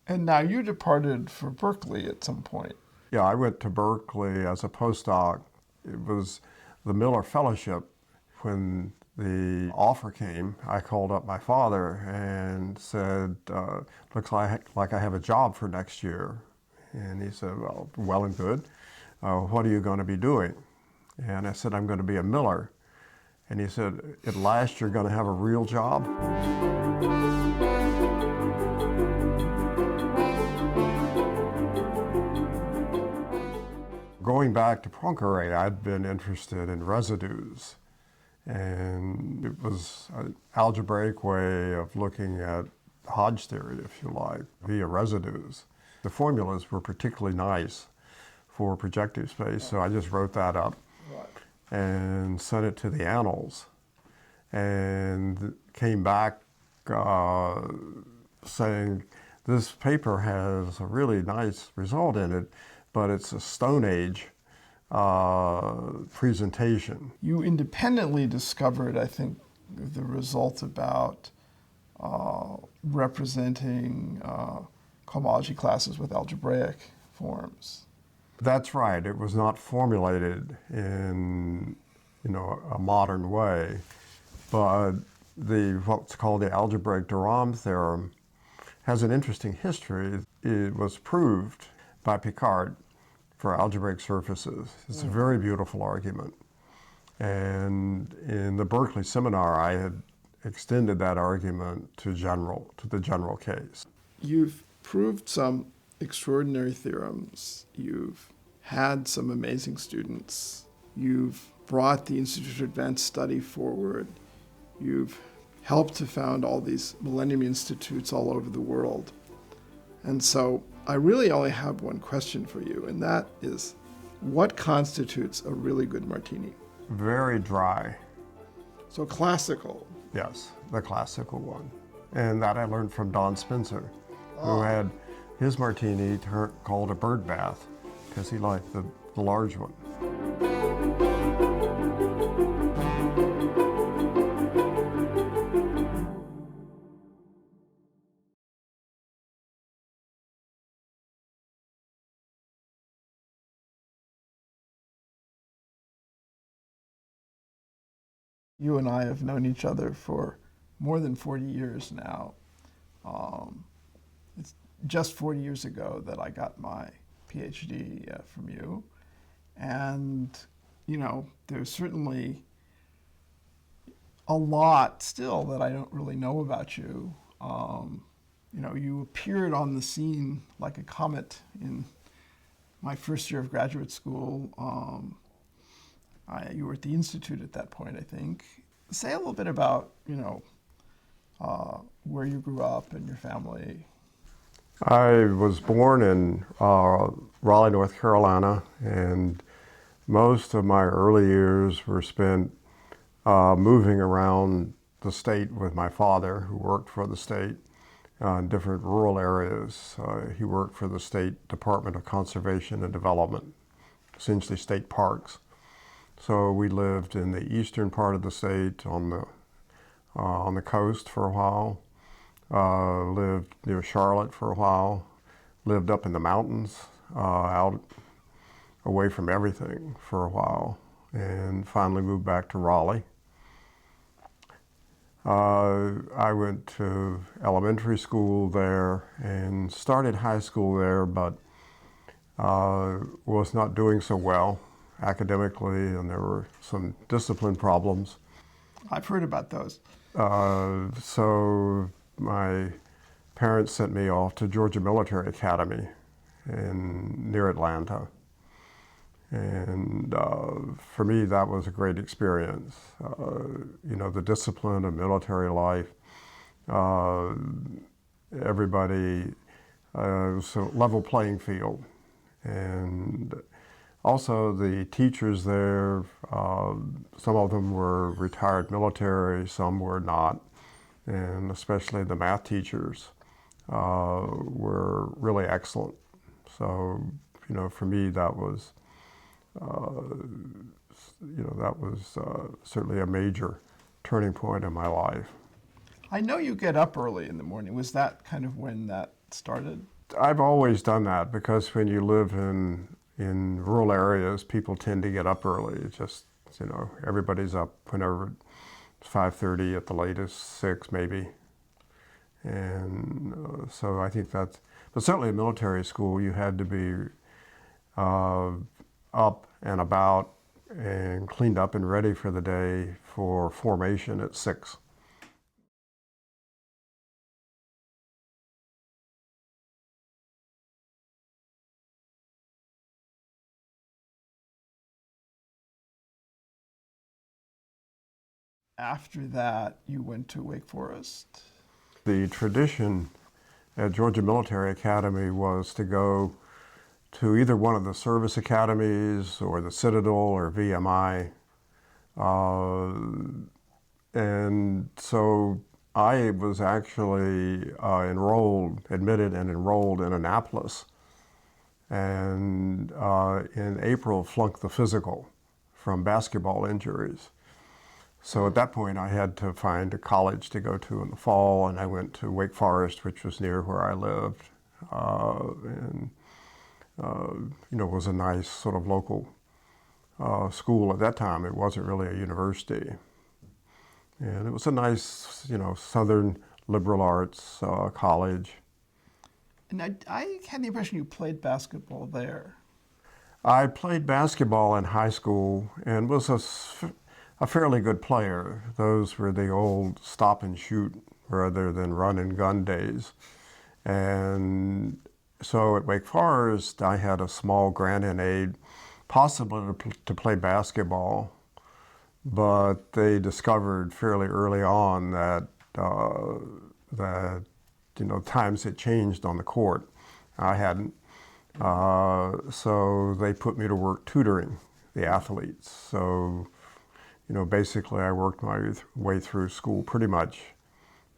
And now you departed for Berkeley at some point. Yeah, I went to Berkeley as a postdoc. It was the Miller Fellowship. When the offer came, I called up my father and said, looks like I have a job for next year. And he said, well and good. What are you going to be doing? And I said, I'm going to be a miller. And he said, at last you're going to have a real job? Going back to Poincaré, I'd been interested in residues. And it was an algebraic way of looking at Hodge theory, if you like, via residues. The formulas were particularly nice for projective space, so I just wrote that up and sent it to the Annals, and came back saying, this paper has a really nice result in it, but it's a Stone Age presentation. You independently discovered, I think, the result about representing cohomology classes with algebraic forms. That's right. It was not formulated in, a modern way, but what's called the algebraic de Rham theorem has an interesting history. It was proved by Picard for algebraic surfaces. It's a very beautiful argument. And in the Berkeley seminar, I had extended that argument to the general case. You've proved some extraordinary theorems. You've had some amazing students. You've brought the Institute of Advanced Study forward. You've helped to found all these Millennium Institutes all over the world. And so I really only have one question for you, and that is, what constitutes a really good martini? Very dry. So classical. Yes, the classical one. And that I learned from Don Spencer, who had his martini called a bird bath because he liked the large one. You and I have known each other for more than 40 years now. It's just 40 years ago that I got my PhD from you. And, there's certainly a lot still that I don't really know about you. You appeared on the scene like a comet in my first year of graduate school. You were at the Institute at that point, I think. Say a little bit about, where you grew up and your family. I was born in Raleigh, North Carolina, and most of my early years were spent moving around the state with my father, who worked for the state in different rural areas. He worked for the State Department of Conservation and Development, essentially state parks. So we lived in the eastern part of the state on the coast for a while, lived near Charlotte for a while, lived up in the mountains, out away from everything for a while, and finally moved back to Raleigh. I went to elementary school there and started high school there, but was not doing so well academically, and there were some discipline problems. I've heard about those. So my parents sent me off to Georgia Military Academy near Atlanta. And for me, that was a great experience. The discipline of military life, everybody, it was a level playing field. And also the teachers there, some of them were retired military, some were not. And especially the math teachers were really excellent. So, for me, that was certainly a major turning point in my life. I know you get up early in the morning. Was that kind of when that started? I've always done that because when you live in rural areas, people tend to get up early. It's just, everybody's up whenever it's 5:30 at the latest, 6 maybe. And so I think that's, but certainly in military school, you had to be up and about and cleaned up and ready for the day for formation at 6. After that, you went to Wake Forest. The tradition at Georgia Military Academy was to go to either one of the service academies or the Citadel or VMI. And so I was actually admitted and enrolled in Annapolis. And in April, flunked the physical from basketball injuries. So at that point, I had to find a college to go to in the fall, and I went to Wake Forest, which was near where I lived, and was a nice sort of local school at that time. It wasn't really a university, and it was a nice, Southern liberal arts college. And I had the impression you played basketball there. I played basketball in high school and was a fairly good player. Those were the old stop and shoot rather than run and gun days. And so at Wake Forest, I had a small grant in aid, possibly to play basketball, but they discovered fairly early on that times had changed on the court. I hadn't. So they put me to work tutoring the athletes. So basically I worked my way through school pretty much,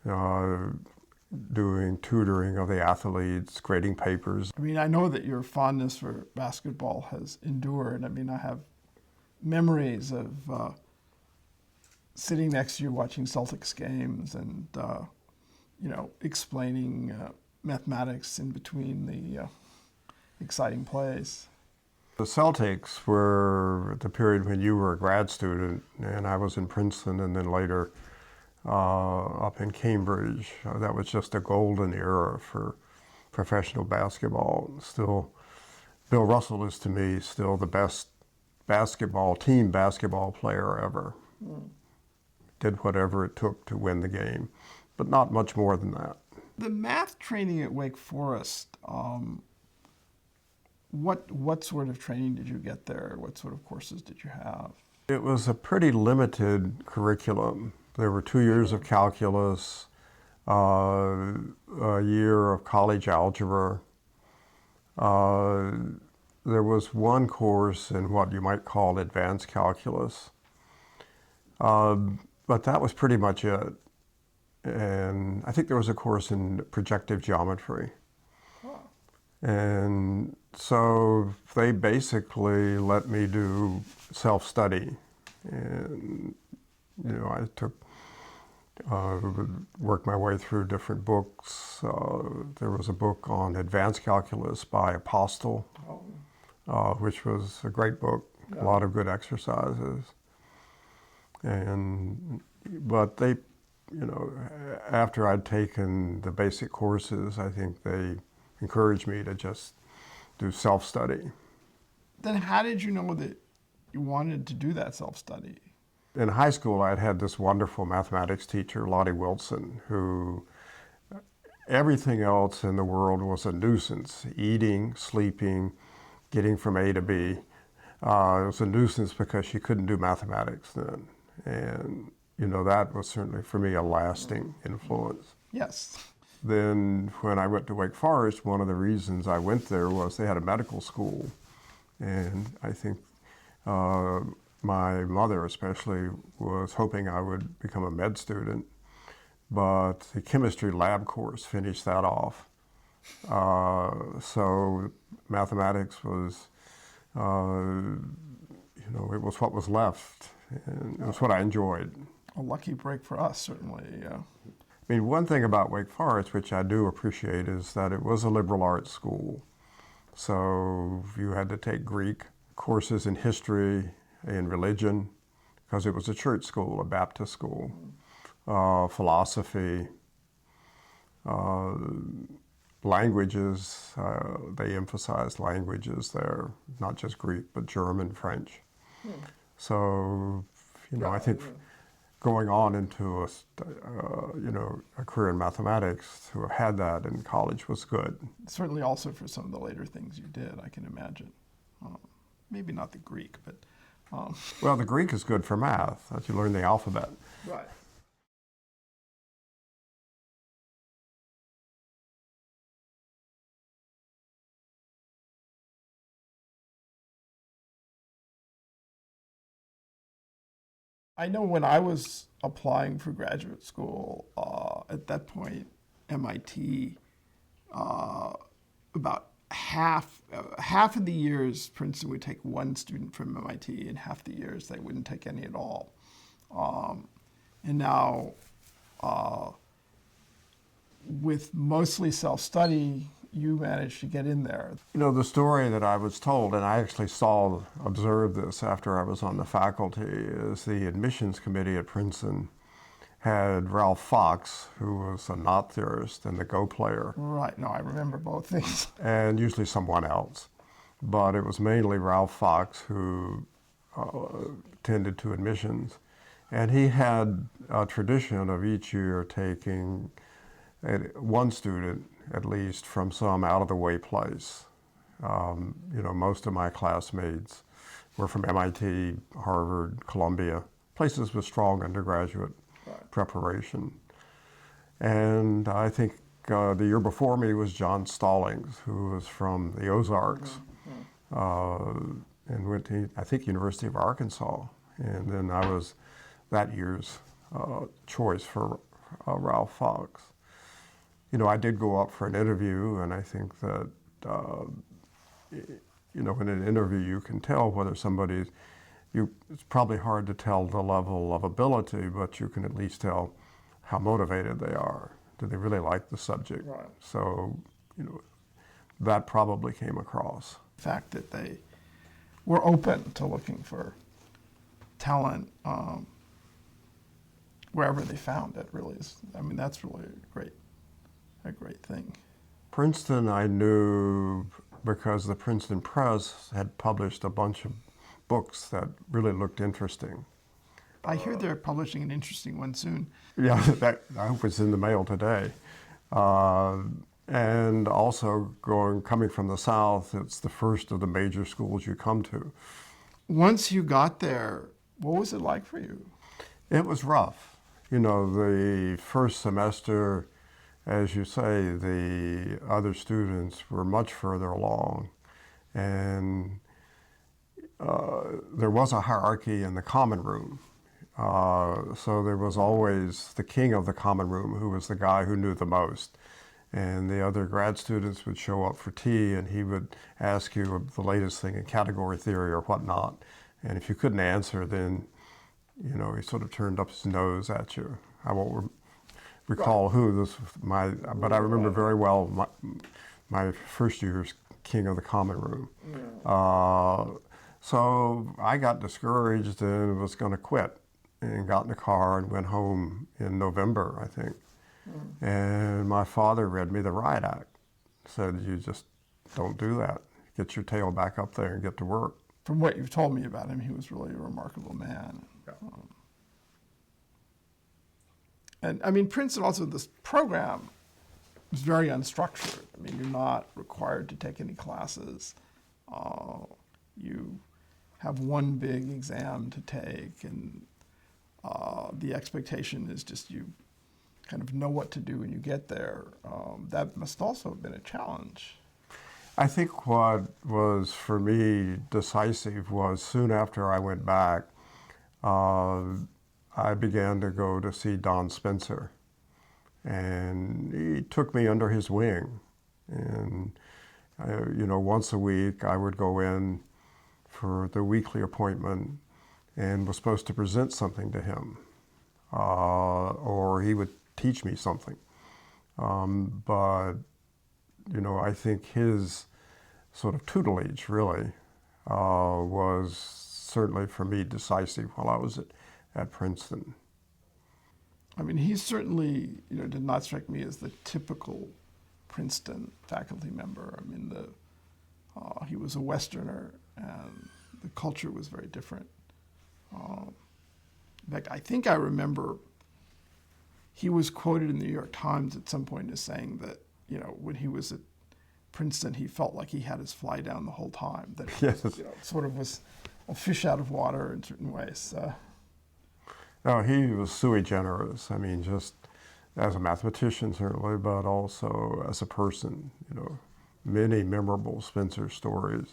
doing tutoring of the athletes, grading papers. I mean, I know that your fondness for basketball has endured. I mean, I have memories of sitting next to you watching Celtics games and, explaining mathematics in between the exciting plays. The Celtics were the period when you were a grad student, and I was in Princeton, and then later up in Cambridge. That was just a golden era for professional basketball. Still, Bill Russell is to me still the best team basketball player ever. Did whatever it took to win the game, but not much more than that. The math training at Wake Forest, what sort of training did you get there? What sort of courses did you have? It was a pretty limited curriculum. There were 2 years of calculus, a year of college algebra. There was one course in what you might call advanced calculus, but that was pretty much it. And I think there was a course in projective geometry. And so they basically let me do self-study. And, I worked my way through different books. There was a book on advanced calculus by Apostle, which was a great book, a lot of good exercises. But they, after I'd taken the basic courses, I think they encouraged me to just do self-study. Then how did you know that you wanted to do that self-study? In high school, I'd had this wonderful mathematics teacher, Lottie Wilson, who everything else in the world was a nuisance. Eating, sleeping, getting from A to B. It was a nuisance because she couldn't do mathematics then. And, that was certainly for me a lasting influence. Yes. Then when I went to Wake Forest, one of the reasons I went there was they had a medical school. And I think my mother especially was hoping I would become a med student, but the chemistry lab course finished that off. So mathematics was, it was what was left, and it was what I enjoyed. A lucky break for us, certainly. I mean, one thing about Wake Forest, which I do appreciate, is that it was a liberal arts school. So you had to take Greek courses in history and religion, because it was a church school, a Baptist school, philosophy, languages. They emphasized languages there, not just Greek, but German, French. So, I think going on into a career in mathematics, to have had that in college was good. Certainly also for some of the later things you did, I can imagine. Maybe not the Greek, but... Well, the Greek is good for math, that you learn the alphabet. Right. I know when I was applying for graduate school, at that point, MIT, about half of the years, Princeton would take one student from MIT, and half the years they wouldn't take any at all. And now, with mostly self-study, you managed to get in there. The story that I was told, and I actually observed this after I was on the faculty, is the admissions committee at Princeton had Ralph Fox, who was a knot theorist and the Go player. Right, no, I remember both things. And usually someone else. But it was mainly Ralph Fox who tended to admissions. And he had a tradition of each year taking one student, at least, from some out-of-the-way place. Most of my classmates were from MIT, Harvard, Columbia, places with strong undergraduate preparation. And I think the year before me was John Stallings, who was from the Ozarks, and went to, I think, University of Arkansas. And then I was that year's choice for Ralph Fox. I did go up for an interview, and I think that, in an interview you can tell whether it's probably hard to tell the level of ability, but you can at least tell how motivated they are. Do they really like the subject? Right. So, that probably came across. The fact that they were open to looking for talent wherever they found it really is, that's really a great thing. Princeton I knew because the Princeton Press had published a bunch of books that really looked interesting. I hear they're publishing an interesting one soon. Yeah, I hope it's in the mail today. And also coming from the South, it's the first of the major schools you come to. Once you got there, what was it like for you? It was rough. The first semester, as you say, the other students were much further along. And there was a hierarchy in the common room. So there was always the king of the common room, who was the guy who knew the most. And the other grad students would show up for tea, and he would ask you the latest thing in category theory or whatnot. And if you couldn't answer, then, he sort of turned up his nose at you. I won't recall who this was, but I remember very well my first year's king of the common room. So I got discouraged and was going to quit, and got in the car and went home in November, I think. And my father read me the Riot Act, said, "You just don't do that. Get your tail back up there and get to work." From what you've told me about him, he was really a remarkable man. And Princeton also, this program is very unstructured. You're not required to take any classes. You have one big exam to take, and the expectation is just you kind of know what to do when you get there. That must also have been a challenge. I think what was for me decisive was soon after I went back, I began to go to see Don Spencer. And he took me under his wing. And, once a week I would go in for the weekly appointment and was supposed to present something to him. Or he would teach me something. But, you know, I think his sort of tutelage really was certainly for me decisive while I was at Princeton. I mean, he certainly, you know, did not strike me as the typical Princeton faculty member. I mean, he was a Westerner, and the culture was very different. In fact, I think I remember he was quoted in the New York Times at some point as saying that, you know, when he was at Princeton, he felt like he had his fly down the whole time. That he, Yes. you know, sort of was a fish out of water in certain ways. No, he was sui generis. I mean, just as a mathematician, certainly, but also as a person, you know, many memorable Spencer stories.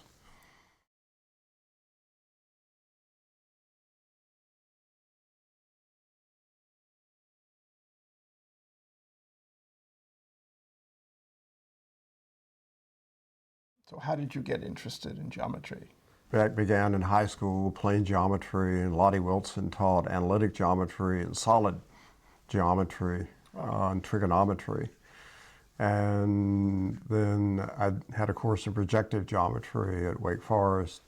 So how did you get interested in geometry? That began in high school, plane geometry, and Lottie Wilson taught analytic geometry and solid geometry and trigonometry. And then I had a course in projective geometry at Wake Forest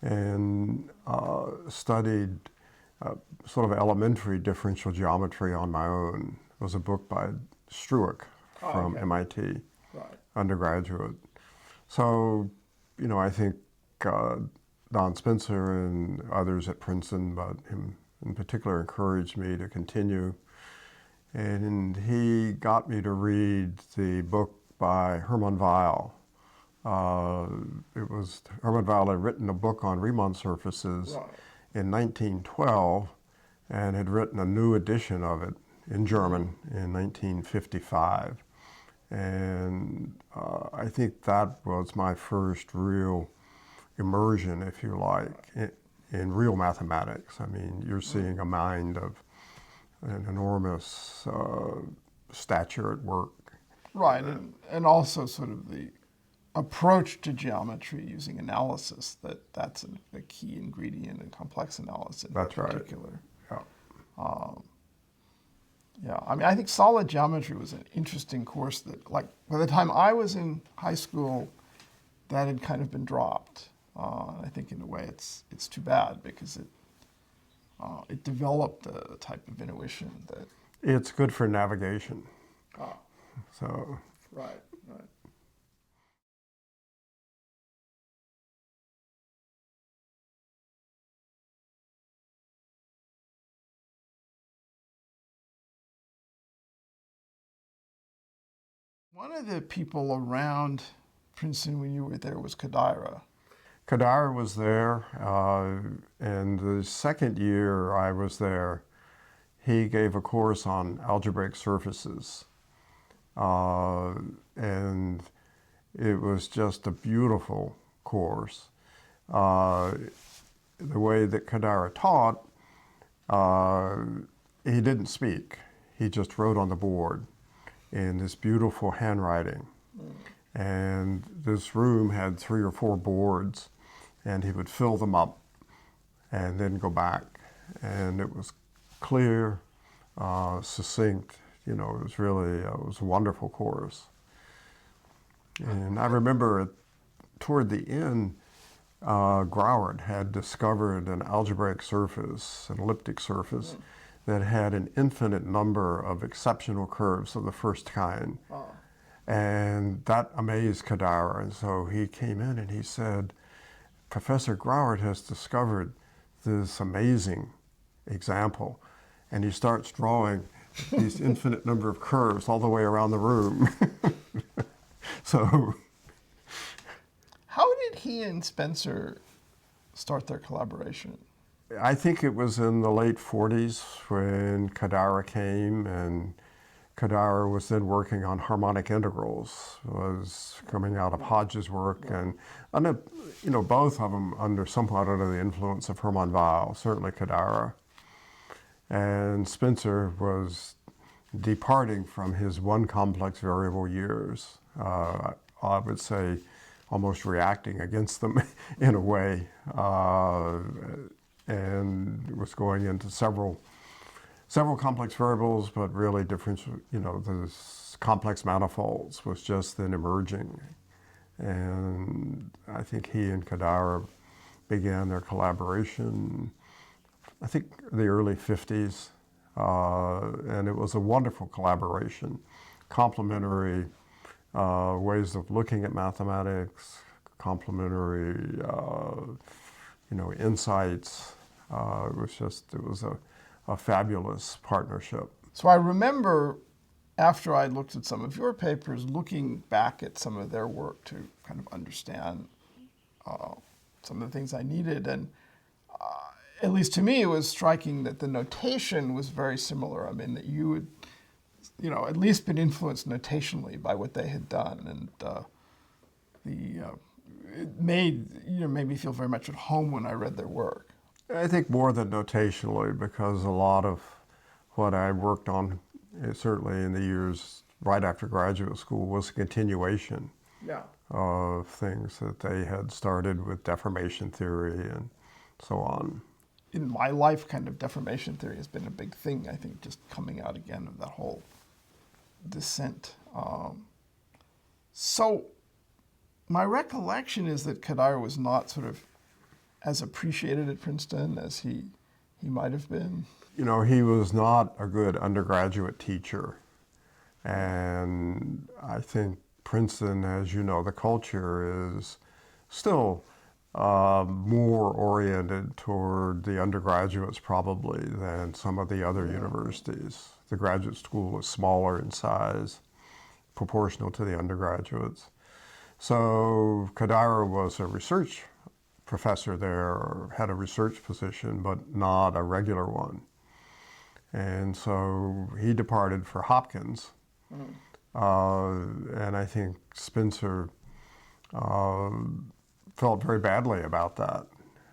and studied sort of elementary differential geometry on my own. It was a book by Struick from MIT, Right. undergraduate. So, you know, I think Don Spencer and others at Princeton, but him in particular, encouraged me to continue. And he got me to read the book by Hermann Weyl. Hermann Weyl had written a book on Riemann surfaces in 1912 and had written a new edition of it in German in 1955. And I think that was my first real immersion, if you like, in real mathematics. I mean, you're seeing a mind of an enormous stature at work. Right, and also sort of the approach to geometry using analysis, that's a key ingredient in complex analysis in That's right. particular. Yeah. Yeah, I mean, I think solid geometry was an interesting course that, like, by the time I was in high school, that had kind of been dropped. I think in a way it's too bad because it developed a type of intuition that. It's good for navigation. Ah, So right. One of the people around Princeton when you were there was Kodaira. Kodaira was there, and the second year I was there, he gave a course on algebraic surfaces. And it was just a beautiful course. The way that Kodaira taught, he didn't speak. He just wrote on the board in this beautiful handwriting. And this room had 3 or 4 boards, and he would fill them up and then go back. And it was clear, succinct. You know, it was really, it was a wonderful course. And I remember toward the end, Grauert had discovered an algebraic surface, an elliptic surface, that had an infinite number of exceptional curves of the first kind. And that amazed Kodaira. And so he came in and he said, Professor Grauert has discovered this amazing example. And he starts drawing these infinite number of curves all the way around the room. So, How did he and Spencer start their collaboration? I think it was in the late 40s when Kodaira came, and Kodaira was then working on harmonic integrals, was coming out of Hodge's work, and you know, both of them somewhat under the influence of Hermann Weyl, certainly Kodaira. And Spencer was departing from his one complex variable years. I would say almost reacting against them in a way, and was going into several several complex variables, but really differential, the complex manifolds was just then emerging. And I think he and Kodaira began their collaboration, I think the early 50s, and it was a wonderful collaboration, complementary ways of looking at mathematics, complementary, insights. It was a fabulous partnership. So I remember after I looked at some of your papers, looking back at some of their work to kind of understand some of the things I needed. And at least to me, it was striking that the notation was very similar. I mean, that you had, at least been influenced notationally by what they had done. And it made me feel very much at home when I read their work. I think more than notationally, because a lot of what I worked on, certainly in the years right after graduate school, was a continuation of things that they had started with deformation theory and so on. In my life, kind of deformation theory has been a big thing, I think, just coming out again of that whole descent. So my recollection is that Kodaira was not sort of as appreciated at Princeton as he might have been. He was not a good undergraduate teacher. And I think Princeton, as you know, the culture is still more oriented toward the undergraduates probably than some of the other universities. The graduate school is smaller in size, proportional to the undergraduates. So Kodaira was a research professor there, or had a research position, but not a regular one. And so he departed for Hopkins. And I think Spencer felt very badly about that,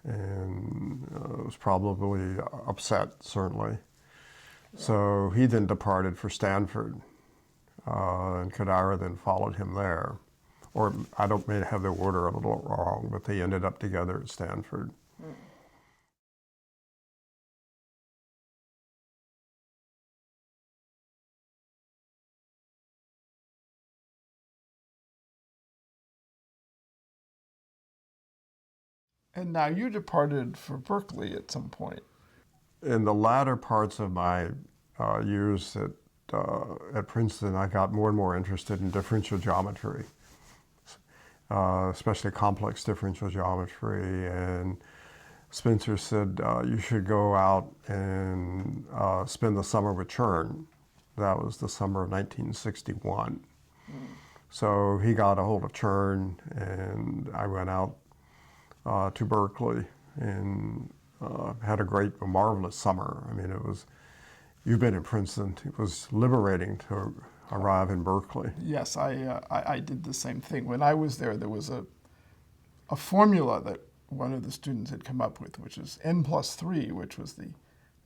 and was probably upset, certainly. So he then departed for Stanford, and Kodaira then followed him there. Or I may have the order a little wrong, but they ended up together at Stanford. And now you departed for Berkeley at some point. In the latter parts of my years at Princeton, I got more and more interested in differential geometry, especially complex differential geometry. And Spencer said, you should go out and spend the summer with Chern. That was the summer of 1961. So he got a hold of Chern, and I went out to Berkeley and had a marvelous summer. I mean, you've been in Princeton, it was liberating to arrive in Berkeley. Yes, I did the same thing. When I was there was a formula that one of the students had come up with, which is N+3, which was the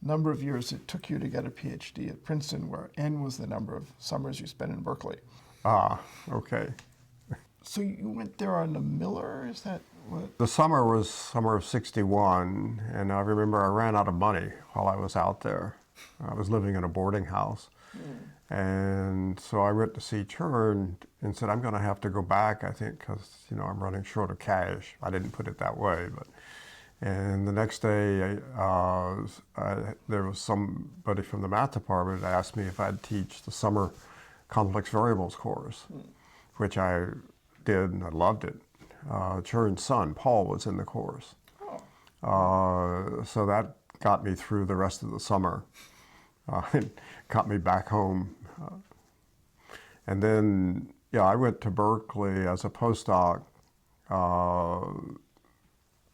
number of years it took you to get a PhD at Princeton, where N was the number of summers you spent in Berkeley. Ah, okay. So you went there on a Miller, is that what? The summer was summer of 61, and I remember I ran out of money while I was out there. I was living in a boarding house. And so I went to see Chern and said, I'm going to have to go back, I think, because, I'm running short of cash. I didn't put it that way, but. And the next day, there was somebody from the math department that asked me if I'd teach the summer complex variables course, which I did, and I loved it. Chern's son, Paul, was in the course. So that got me through the rest of the summer. It got me back home. And then, I went to Berkeley as a postdoc.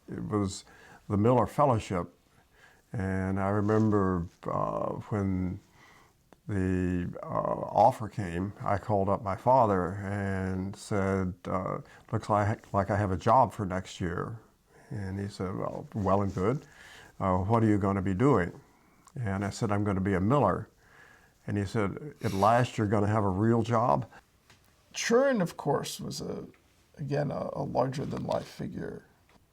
It was the Miller Fellowship. And I remember when the offer came, I called up my father and said, looks like I have a job for next year. And he said, well and good. What are you going to be doing? And I said, I'm going to be a Miller. And he said, at last you're going to have a real job? Chern, of course, was again a larger-than-life figure.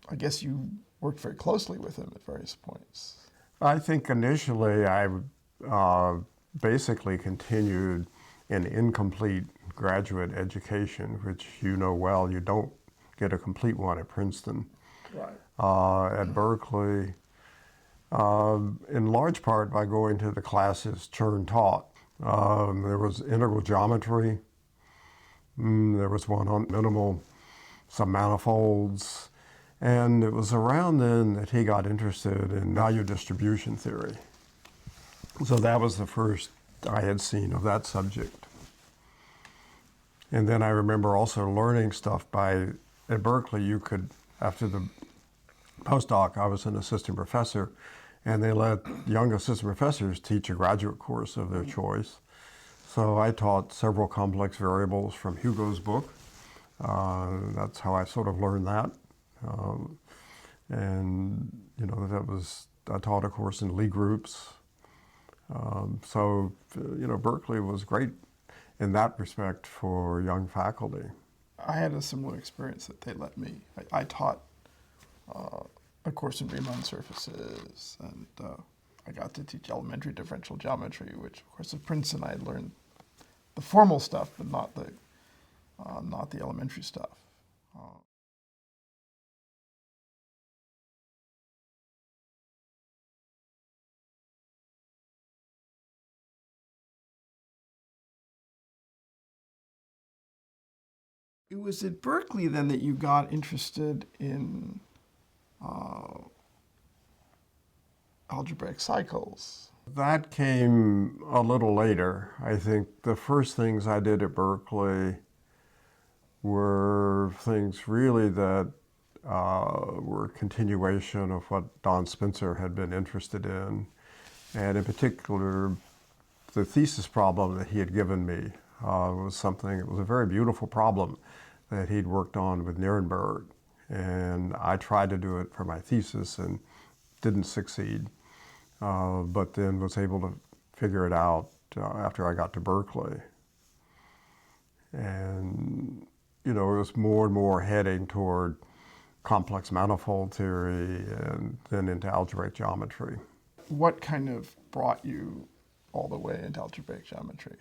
I guess you worked very closely with him at various points. I think initially I basically continued an incomplete graduate education, which you know well, you don't get a complete one at Princeton. Right. At Berkeley, in large part by going to the classes Chern taught. There was integral geometry, there was one on minimal submanifolds, and it was around then that he got interested in value distribution theory. So that was the first I had seen of that subject. And then I remember also learning stuff at Berkeley, you could, after the postdoc, I was an assistant professor, and they let young assistant professors teach a graduate course of their choice. So I taught several complex variables from Hugo's book. That's how I sort of learned that. And, I taught a course in Lie groups. Berkeley was great in that respect for young faculty. I had a similar experience that they let me. I taught a course in Riemann surfaces, and I got to teach elementary differential geometry, which, of course, at Princeton I had learned the formal stuff, but not the elementary stuff. It was at Berkeley then that you got interested in algebraic cycles. That came a little later. I think the first things I did at Berkeley were things really that were a continuation of what Don Spencer had been interested in. And in particular, the thesis problem that he had given me it was a very beautiful problem that he'd worked on with Nirenberg. And I tried to do it for my thesis and didn't succeed, but then was able to figure it out after I got to Berkeley. And, it was more and more heading toward complex manifold theory and then into algebraic geometry. What kind of brought you all the way into algebraic geometry?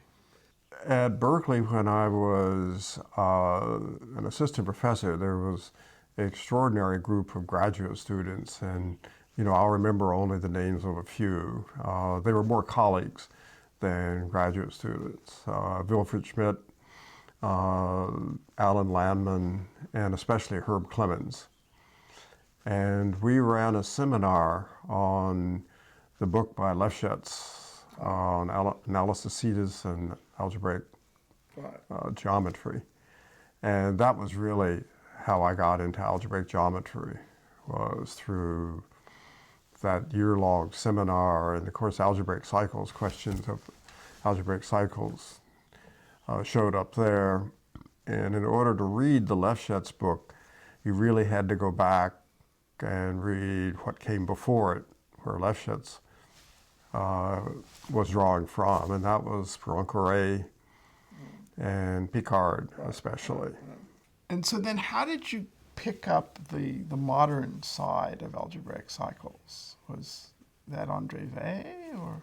At Berkeley, when I was an assistant professor, there was an extraordinary group of graduate students, and I'll remember only the names of a few. They were more colleagues than graduate students. Wilfried Schmidt, Alan Landman, and especially Herb Clemens. And we ran a seminar on the book by Lefschetz on analysis and algebraic geometry. And that was really how I got into algebraic geometry, was through that year-long seminar. And of course, algebraic cycles, questions of algebraic cycles showed up there. And in order to read the Lefschetz book, you really had to go back and read what came before it, where Lefschetz was drawing from, and that was Poincaré and Picard especially. And so then how did you pick up the modern side of algebraic cycles? Was that André Weil, or?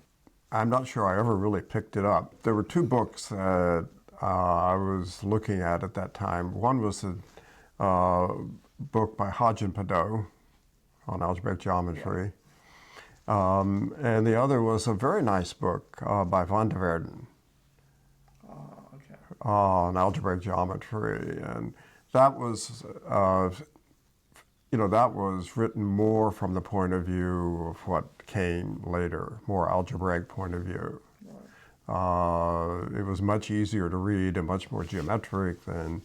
I'm not sure I ever really picked it up. There were two books that I was looking at that time. One was a book by Hodge and Padot on algebraic geometry. And the other was a very nice book by Van der Waerden on algebraic geometry. And that was, that was written more from the point of view of what came later, more algebraic point of view. It was much easier to read and much more geometric than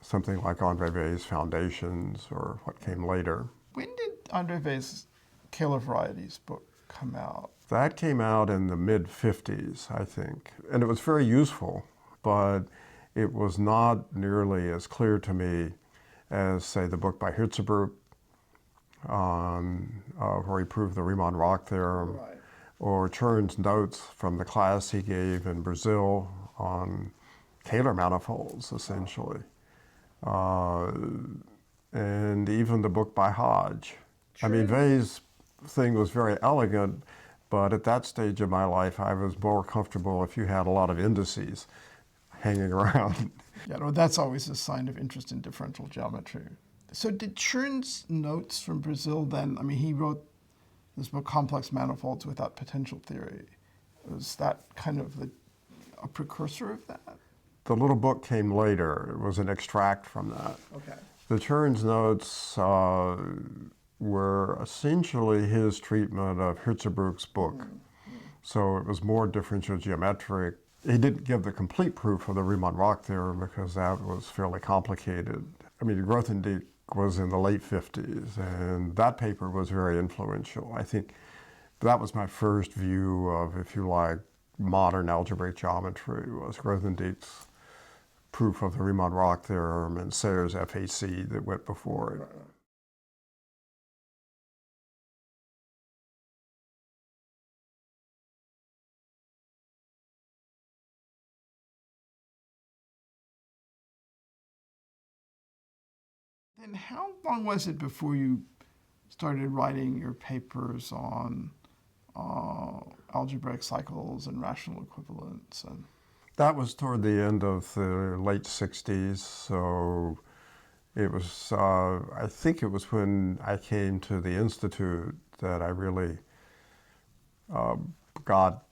something like André Weil's Foundations or what came later. When did André Weil's Scalar Varieties book come out? That came out in the mid-50s, I think. And it was very useful, but it was not nearly as clear to me as, say, the book by Hirzebruch where he proved the Riemann-Roch theorem, Right. or Chern's notes from the class he gave in Brazil on Kähler manifolds, essentially. And even the book by Hodge. I mean, Weil's thing was very elegant, But at that stage of my life, I was more comfortable if you had a lot of indices hanging around. Yeah, well, that's always a sign of interest in differential geometry. So did Chern's notes from Brazil then, I mean, he wrote this book, Complex Manifolds Without Potential Theory. Was that kind of a precursor of that? The little book came later. It was an extract from that. Okay. The Chern's notes were essentially his treatment of Hirzebruch's book. So it was more differential geometric. He didn't give the complete proof of the Riemann-Roch theorem because that was fairly complicated. I mean, Grothendieck was in the late 50s, and that paper was very influential. I think that was my first view of, if you like, modern algebraic geometry, was Grothendieck's proof of the Riemann-Roch theorem and Sayre's FAC that went before it. Then how long was it before you started writing your papers on algebraic cycles and rational equivalence? And That was toward the end of the late 60s, so it was, I think it was when I came to the Institute that I really got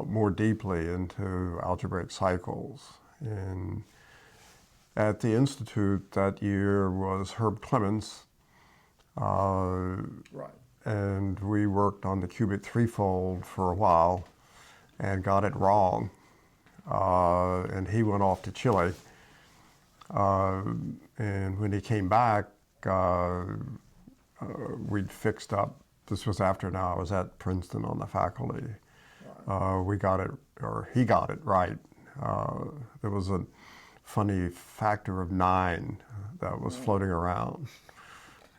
more deeply into algebraic cycles. And at the Institute that year was Herb Clemens, right. and we worked on the cubic threefold for a while and got it wrong. And he went off to Chile. And when he came back, we'd fixed up. This was after now I was at Princeton on the faculty. We got it, or he got it right. There was a funny factor of 9 that was floating around.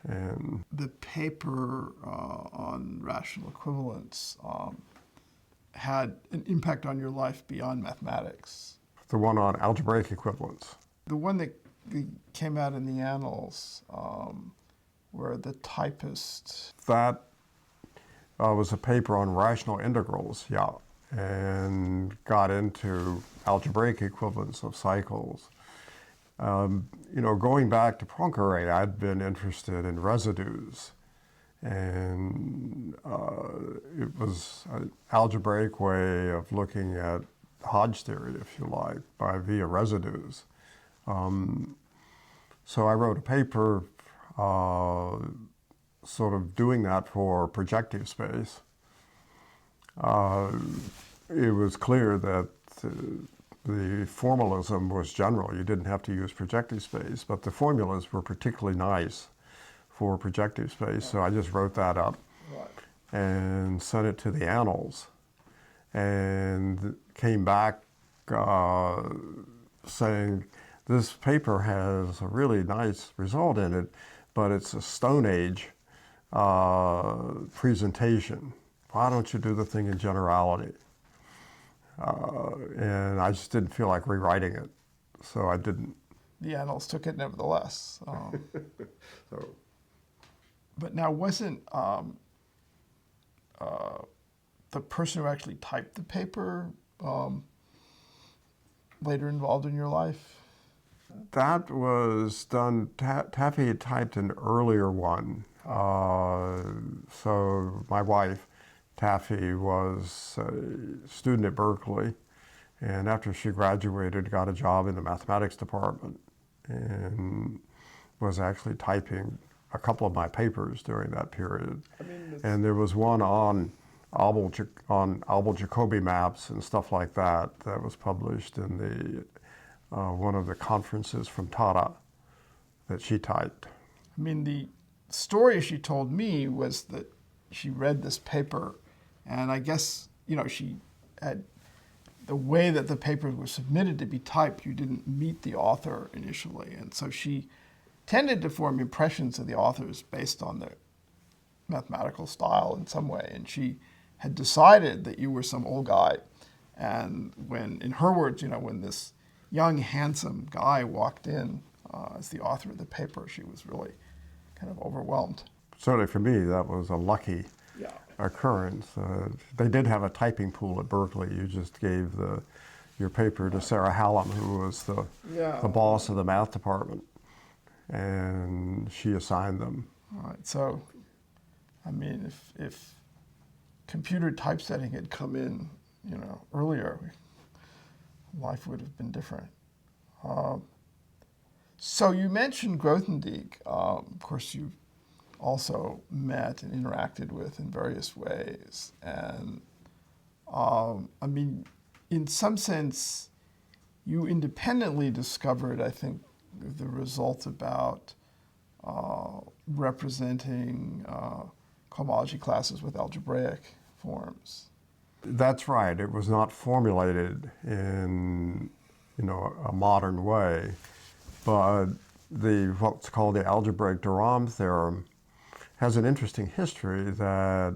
And The paper on rational equivalence had an impact on your life beyond mathematics. the one on algebraic equivalence. The one that came out in the Annals, where the typist... That was a paper on rational integrals, yeah, and got into algebraic equivalence of cycles. Going back to Poincaré, I'd been interested in residues, and it was an algebraic way of looking at Hodge theory, if you like, via residues. So I wrote a paper sort of doing that for projective space. It was clear that the formalism was general. You didn't have to use projective space, but the formulas were particularly nice for projective space. So I just wrote that up and sent it to the Annals, and came back saying, this paper has a really nice result in it, but it's a Stone Age presentation. Why don't you do the thing in generality? And I just didn't feel like rewriting it, so I didn't. The Annals took it nevertheless. So. But now, wasn't the person who actually typed the paper later involved in your life? That was done, Taffy had typed an earlier one. So my wife, Taffy, was a student at Berkeley, and after she graduated, got a job in the mathematics department and was actually typing a couple of my papers during that period. And there was one on Abel-Jacobi maps and stuff like that that was published in the one of the conferences from Tata that she typed. I mean, the story she told me was that she read this paper, and I guess, she had the way that the paper was submitted to be typed, you didn't meet the author initially, and so she tended to form impressions of the authors based on their mathematical style in some way, and she had decided that you were some old guy. And when, in her words, when this young, handsome guy walked in as the author of the paper, she was really kind of overwhelmed. Certainly for me, that was a lucky Yeah. occurrence. They did have a typing pool at Berkeley. You just gave your paper to Sarah Hallam, who was the boss of the math department, and she assigned them. All right. So, I mean, if computer typesetting had come in, earlier, life would have been different. So you mentioned Grothendieck. Of course, you also met and interacted with in various ways. And I mean, in some sense, you independently discovered, I think, the result about representing cohomology classes with algebraic forms. That's right. It was not formulated in a modern way, but what's called the algebraic de Rham theorem has an interesting history that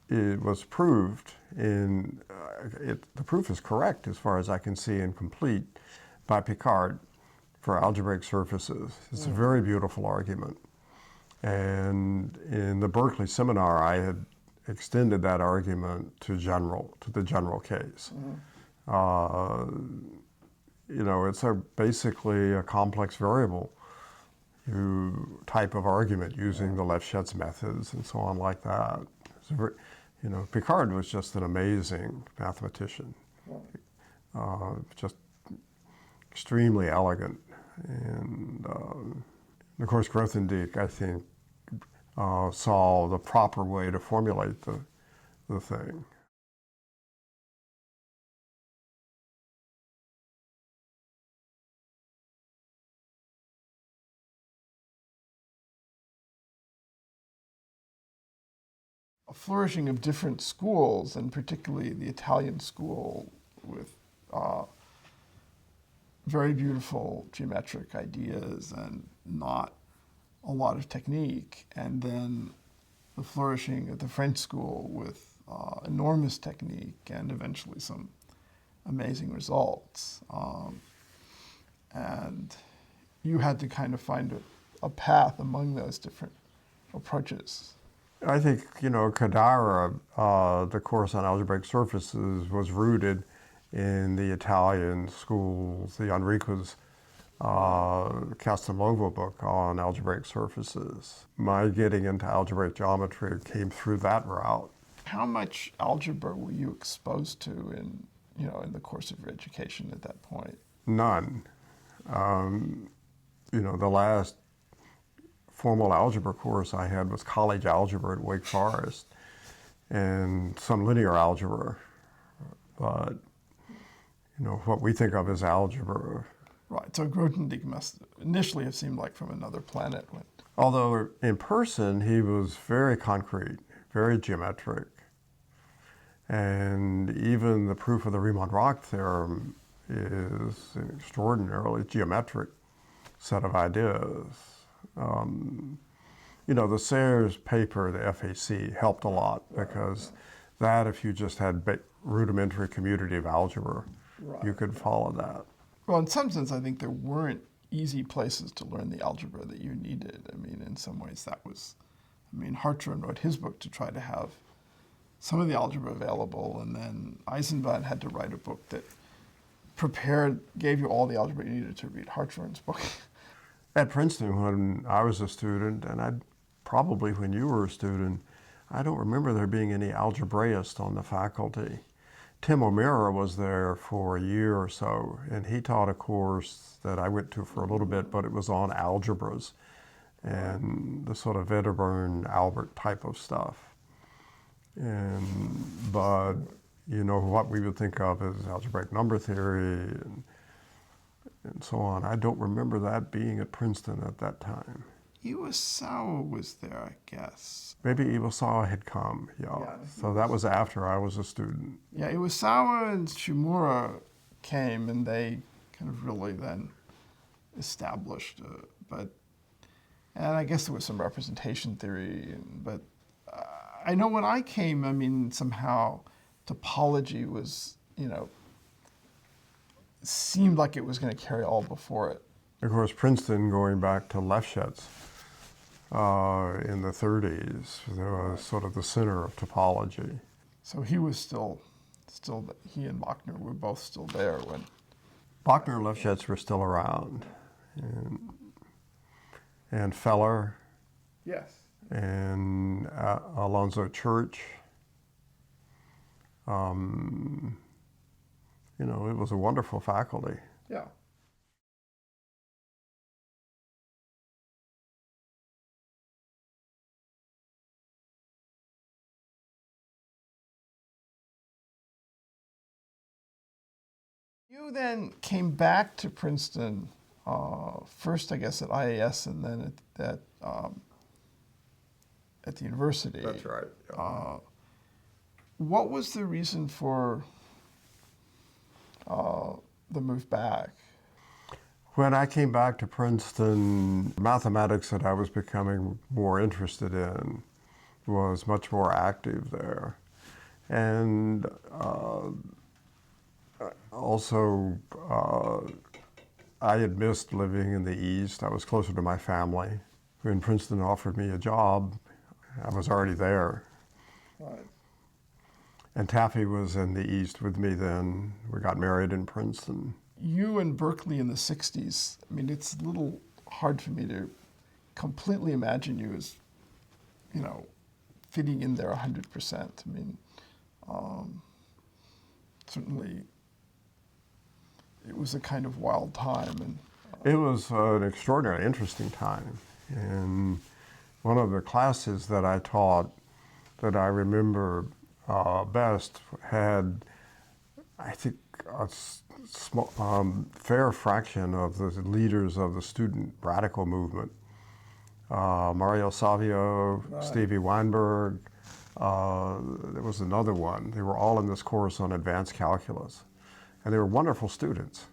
it was proved the proof is correct as far as I can see and complete by Picard for algebraic surfaces. It's a very beautiful argument. And in the Berkeley seminar, I had extended that argument to the general case. It's basically a complex variable type of argument using the Lefschetz methods and so on like that. Picard was just an amazing mathematician, just extremely elegant. And of course, Grothendieck, I think, saw the proper way to formulate the thing. A flourishing of different schools, and particularly the Italian school with very beautiful geometric ideas and not a lot of technique, and then the flourishing of the French school with enormous technique and eventually some amazing results. And you had to kind of find a path among those different approaches. I think, Cadara, the course on algebraic surfaces, was rooted in the Italian schools, the Enriquez Castelnuovo book on algebraic surfaces. My getting into algebraic geometry came through that route. How much algebra were you exposed to in the course of your education at that point? None. The last formal algebra course I had was college algebra at Wake Forest and some linear algebra. But, what we think of as algebra. Right, so Grothendieck must initially have seemed like from another planet. Although in person, he was very concrete, very geometric. And even the proof of the Riemann-Roch theorem is an extraordinarily geometric set of ideas. The Serres paper, the FAC, helped a lot because that, if you just had rudimentary commutative algebra, you could follow that. Well, in some sense, I think there weren't easy places to learn the algebra that you needed. I mean, in some ways that was, Hartshorne wrote his book to try to have some of the algebra available, and then Eisenbahn had to write a book that gave you all the algebra you needed to read Hartshorne's book. At Princeton, when I was a student, and probably when you were a student, I don't remember there being any algebraists on the faculty. Tim O'Meara was there for a year or so, and he taught a course that I went to for a little bit, but it was on algebras and the sort of Wedderburn, Albert type of stuff. But what we would think of as algebraic number theory and so on, I don't remember that being at Princeton at that time. Iwasawa was there, I guess. Maybe Iwasawa had come, yeah. So that was after I was a student. Yeah, Iwasawa and Shimura came, and they kind of really then established, and I guess there was some representation theory, but I know when I came, somehow topology was, seemed like it was going to carry all before it. Of course, Princeton, going back to Lefschetz, in the 30s. It was sort of the center of topology. So he was still, he and Bachner were both still there when. Bachner and Lefschetz were still around, and Feller, Yes. and Alonzo Church. You know, it was a wonderful faculty. Yeah. You then came back to Princeton, first, I guess, at IAS and then at the university. That's right. Yeah. What was the reason for the move back? When I came back to Princeton, mathematics that I was becoming more interested in was much more active there. And also, I had missed living in the East. I was closer to my family. When Princeton offered me a job, I was already there. Right. And Taffy was in the East with me then. We got married in Princeton. You in Berkeley in the 60s, I mean, it's a little hard for me to completely imagine you as, you know, fitting in there 100%. I mean, certainly it was a kind of wild time. And it was an extraordinarily interesting time. And one of the classes that I taught that I remember best had, I think, a small, fair fraction of the leaders of the student radical movement. Mario Savio, Right. Stevie Weinberg, there was another one. They were all in this course on advanced calculus. And they were wonderful students.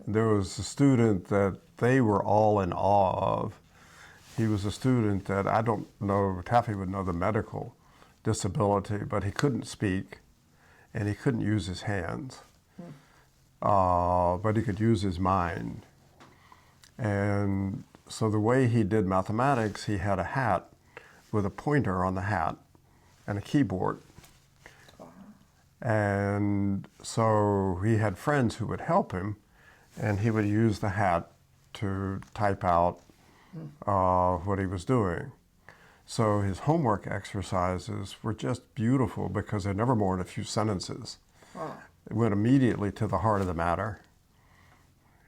There was a student that they were all in awe of. He was a student that I don't know, Taffy would know the medical disability, but he couldn't speak and he couldn't use his hands. But he could use his mind. And so the way he did mathematics, he had a hat with a pointer on the hat and a keyboard. And so he had friends who would help him, and he would use the hat to type out what he was doing. So his homework exercises were just beautiful because they're never more than a few sentences. It went immediately to the heart of the matter.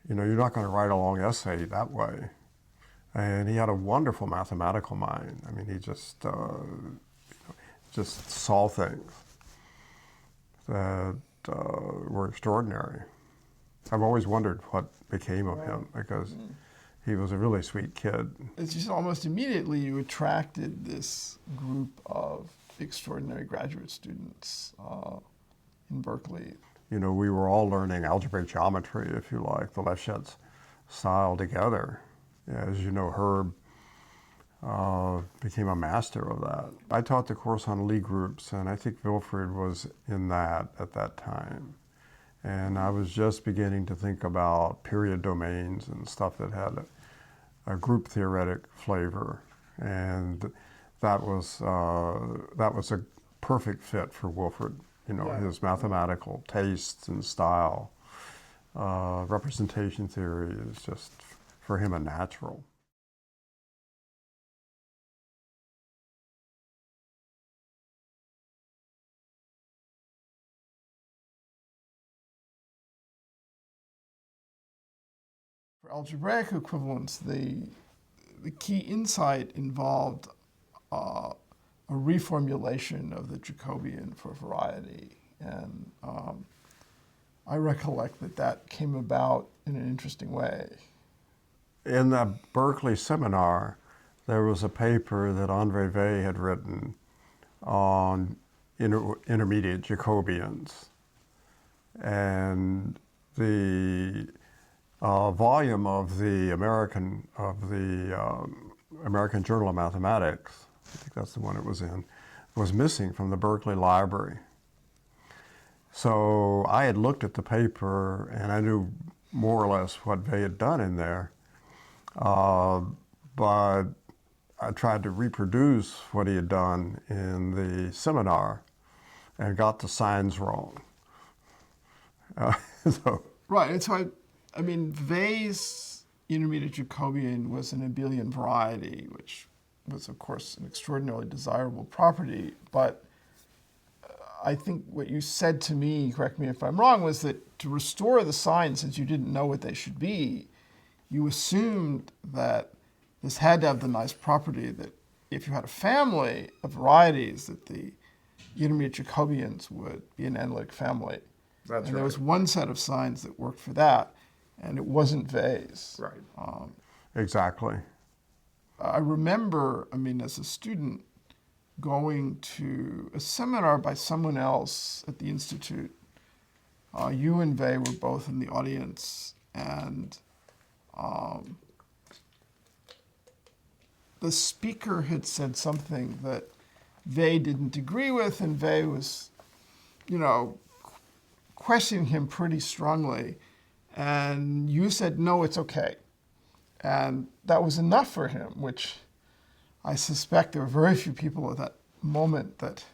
You know, you're not going to write a long essay that way. And he had a wonderful mathematical mind. I mean, he just saw things that were extraordinary. I've always wondered what became of him because he was a really sweet kid. it's just almost immediately you attracted this group of extraordinary graduate students in Berkeley. You know, we were all learning algebraic geometry, if you like, the Lefschetz style together. As you know, Herb became a master of that. I taught the course on Lie groups, and I think Wilfrid was in that at that time. And I was just beginning to think about period domains and stuff that had a group theoretic flavor. And that was a perfect fit for Wilfrid. You know, his mathematical tastes and style. Representation theory is just, for him, a natural. For algebraic equivalence, the key insight involved a reformulation of the Jacobian for variety. And I recollect that came about in an interesting way. In the Berkeley seminar, there was a paper that Andre Weil had written on intermediate Jacobians. And the volume of the American Journal of Mathematics, I think that's the one it was in, was missing from the Berkeley Library. So I had looked at the paper and I knew more or less what they had done in there, but I tried to reproduce what he had done in the seminar and got the signs wrong. Uh, so, Right, and so I mean, Vey's intermediate Jacobian was an abelian variety, which was, of course, an extraordinarily desirable property. But I think what you said to me, correct me if I'm wrong, was that to restore the signs, since you didn't know what they should be, you assumed that this had to have the nice property that if you had a family of varieties, that the intermediate Jacobians would be an analytic family. That's and there was one set of signs that worked for that, and it wasn't Vey's. Right. Exactly. I remember, I mean, as a student, going to a seminar by someone else at the Institute. You and Vey were both in the audience, and the speaker had said something that Vey didn't agree with, and Vey was, questioning him pretty strongly. And you said, no, it's okay. And that was enough for him, which I suspect there were very few people at that moment that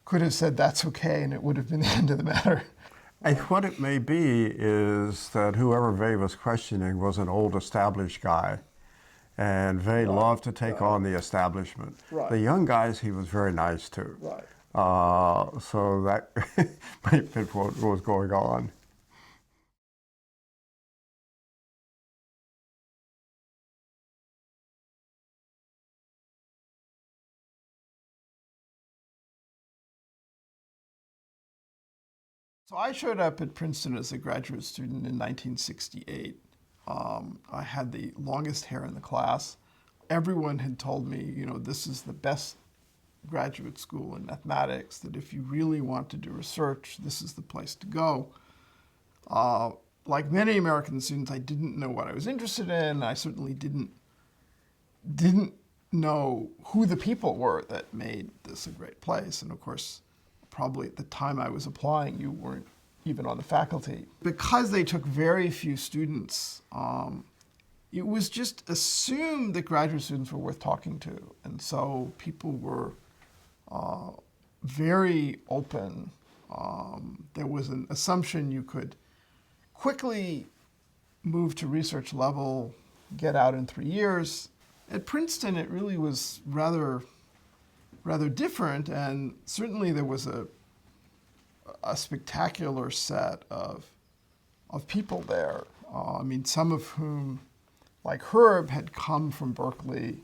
could have said that's okay and it would have been the end of the matter. What it may be is that whoever Vey was questioning was an old established guy, and Vey loved to take on the establishment. Right. The young guys he was very nice to. Right. So that might fit what was going on. So I showed up at Princeton as a graduate student in 1968. I had the longest hair in the class. Everyone had told me, this is the best graduate school in mathematics, that if you really want to do research, this is the place to go. Like many American students, I didn't know what I was interested in. I certainly didn't know who the people were that made this a great place. And of course, probably at the time I was applying, you weren't even on the faculty. Because they took very few students, it was just assumed that graduate students were worth talking to. And so people were very open. There was an assumption you could quickly move to research level, get out in 3 years. At Princeton, it really was rather different, and certainly there was a spectacular set of people there. I mean, some of whom, like Herb, had come from Berkeley.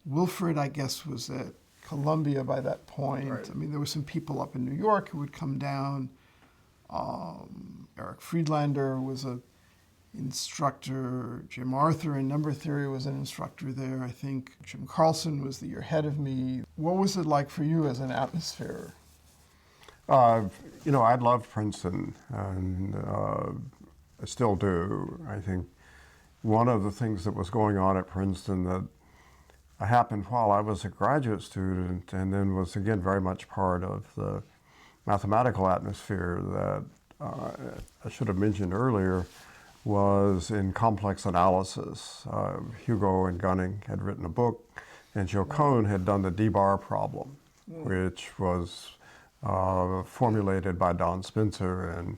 Wilfred, I guess, was at Columbia by that point. Right. I mean, there were some people up in New York who would come down. Eric Friedlander was an instructor. Jim Arthur in number theory was an instructor there, I think. Jim Carlson was the year ahead of me. What was it like for you as an atmosphere? I loved Princeton, and I still do. I think one of the things that was going on at Princeton that happened while I was a graduate student, and then was again very much part of the mathematical atmosphere that I should have mentioned earlier, was in complex analysis. Hugo and Gunning had written a book, and Joe Kohn had done the D-bar problem, which was formulated by Don Spencer, and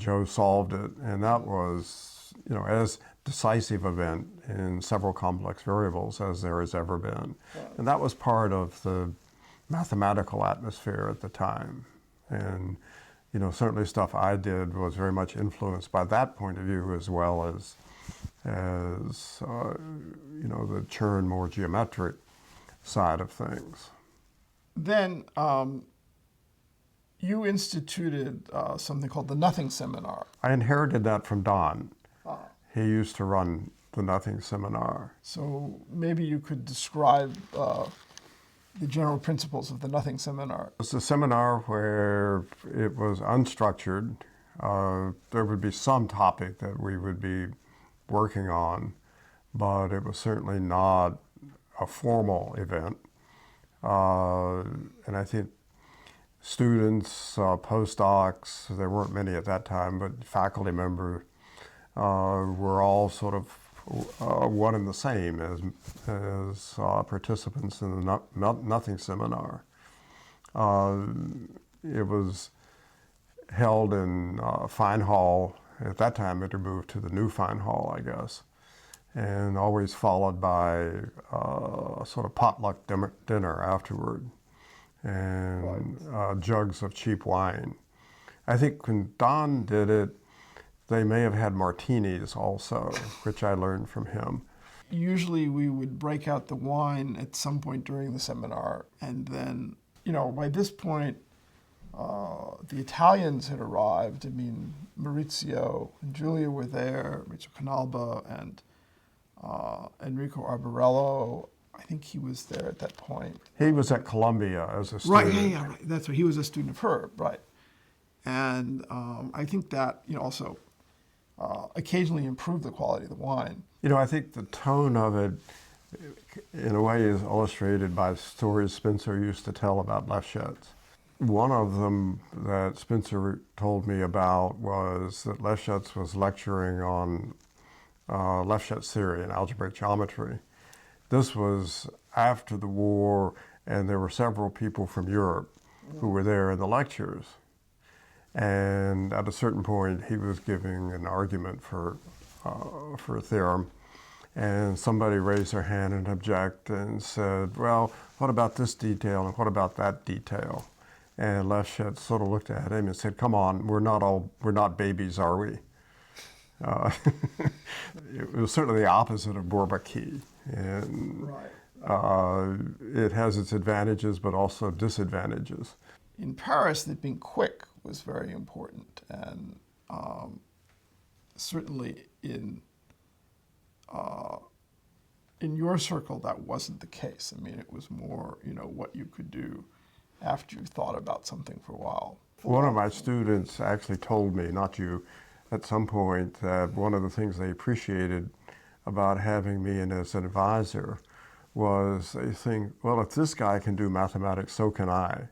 Joe solved it, and that was, as decisive event in several complex variables as there has ever been. And that was part of the mathematical atmosphere at the time. And, certainly stuff I did was very much influenced by that point of view, as well as the Chern more geometric side of things. Then you instituted something called the Nothing Seminar. I inherited that from Don. He used to run the Nothing Seminar. So maybe you could describe the general principles of the Nothing Seminar. It was a seminar where it was unstructured. There would be some topic that we would be working on, but it was certainly not a formal event. And I think students, postdocs, there weren't many at that time, but faculty members were all sort of one and the same as participants in the Nothing seminar. It was held in Fine Hall. At that time, it had moved to the new Fine Hall, I guess, and always followed by a sort of potluck dinner afterward, and jugs of cheap wine. I think when Don did it, they may have had martinis also, which I learned from him. Usually we would break out the wine at some point during the seminar, and then, by this point, the Italians had arrived. I mean, Maurizio and Julia were there, Maurizio Canalba and Enrico Arborello. I think he was there at that point. He was at Columbia as a student. Right, yeah, right. That's right. He was a student of Herb, right. And I think that, also occasionally improved the quality of the wine. I think the tone of it, in a way, is illustrated by stories Spencer used to tell about Lefschetz. One of them that Spencer told me about was that Lefschetz was lecturing on Lefschetz theory and algebraic geometry. This was after the war, and there were several people from Europe who were there in the lectures. And at a certain point, he was giving an argument for a theorem, and somebody raised their hand and objected and said, well, what about this detail and what about that detail? And Lefschetz sort of looked at him and said, come on, we're not babies, are we? It was certainly the opposite of Bourbaki. And it has its advantages, but also disadvantages. In Paris, that being quick was very important, and certainly in your circle, that wasn't the case. I mean, it was more, what you could do after you thought about something for a while. One of my students actually told me, not you, at some point, that one of the things they appreciated about having me in as an advisor was they think, well, if this guy can do mathematics, so can I.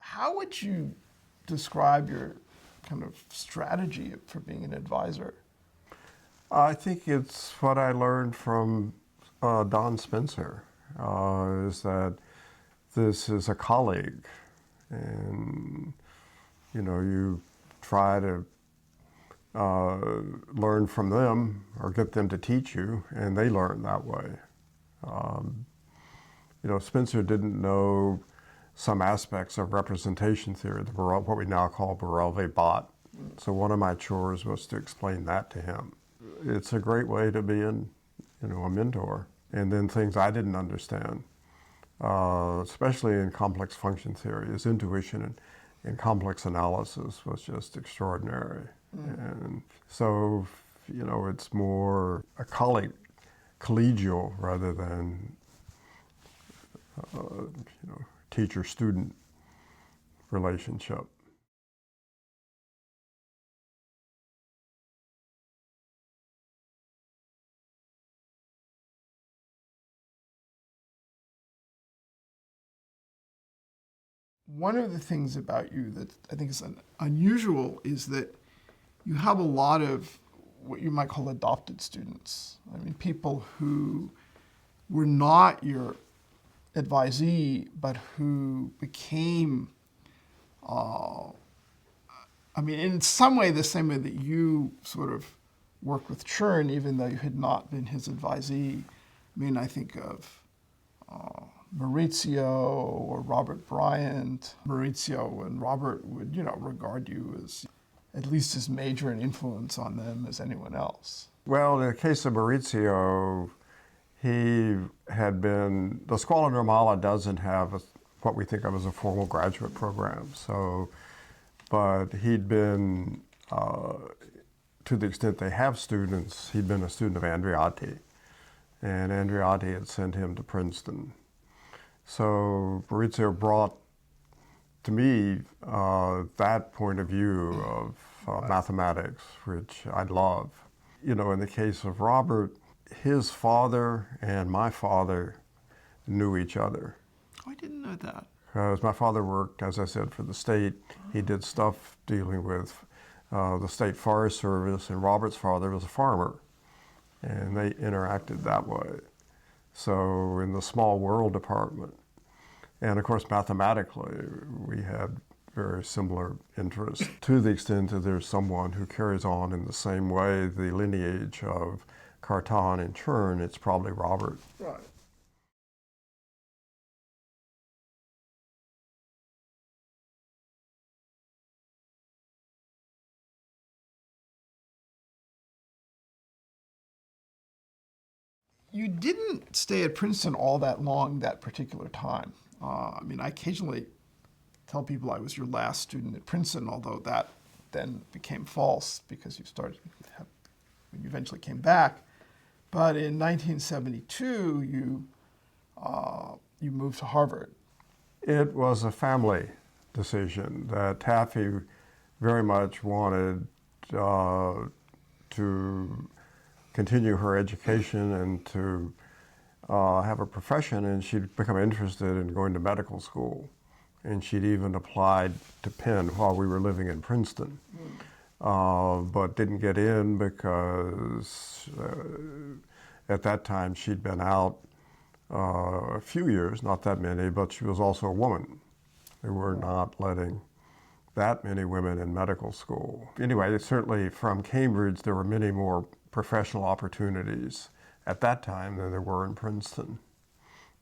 How would you describe your kind of strategy for being an advisor? I think it's what I learned from Don Spencer, is that this is a colleague, and you try to learn from them or get them to teach you, and they learn that way. Spencer didn't know some aspects of representation theory, what we now call Borel-Bott. So one of my chores was to explain that to him. It's a great way to be a mentor. And then things I didn't understand, especially in complex function theory, his intuition in complex analysis was just extraordinary. And so, it's more a collegial rather than, teacher-student relationship. One of the things about you that I think is unusual is that you have a lot of what you might call adopted students. I mean, people who were not your advisee, but who became, in some way, the same way that you sort of worked with Chern, even though you had not been his advisee. I think of Maurizio or Robert Bryant. Maurizio and Robert would, regard you as at least as major an influence on them as anyone else. Well, in the case of Maurizio, he had been, the Scuola Normale doesn't have what we think of as a formal graduate program. But he'd been, to the extent they have students, he'd been a student of Andreotti. And Andreotti had sent him to Princeton. So Maurizio brought to me that point of view of mathematics, which I love. In the case of Robert, his father and my father knew each other. Oh, I didn't know that. Because my father worked, as I said, for the state. He did stuff dealing with the State Forest Service, and Robert's father was a farmer, and they interacted that way. So in the small world department, and of course mathematically, we had very similar interests to the extent that there's someone who carries on in the same way the lineage of Cartan and Chern, it's probably Robert. Right. You didn't stay at Princeton all that long that particular time. I mean, I occasionally tell people I was your last student at Princeton, although that then became false because when you eventually came back. But in 1972, you moved to Harvard. It was a family decision that Taffy very much wanted to continue her education and to have a profession, and she'd become interested in going to medical school. And she'd even applied to Penn while we were living in Princeton, but didn't get in because at that time she'd been out a few years, not that many, but she was also a woman. They were not letting that many women in medical school. Anyway, certainly from Cambridge, there were many more professional opportunities at that time than there were in Princeton.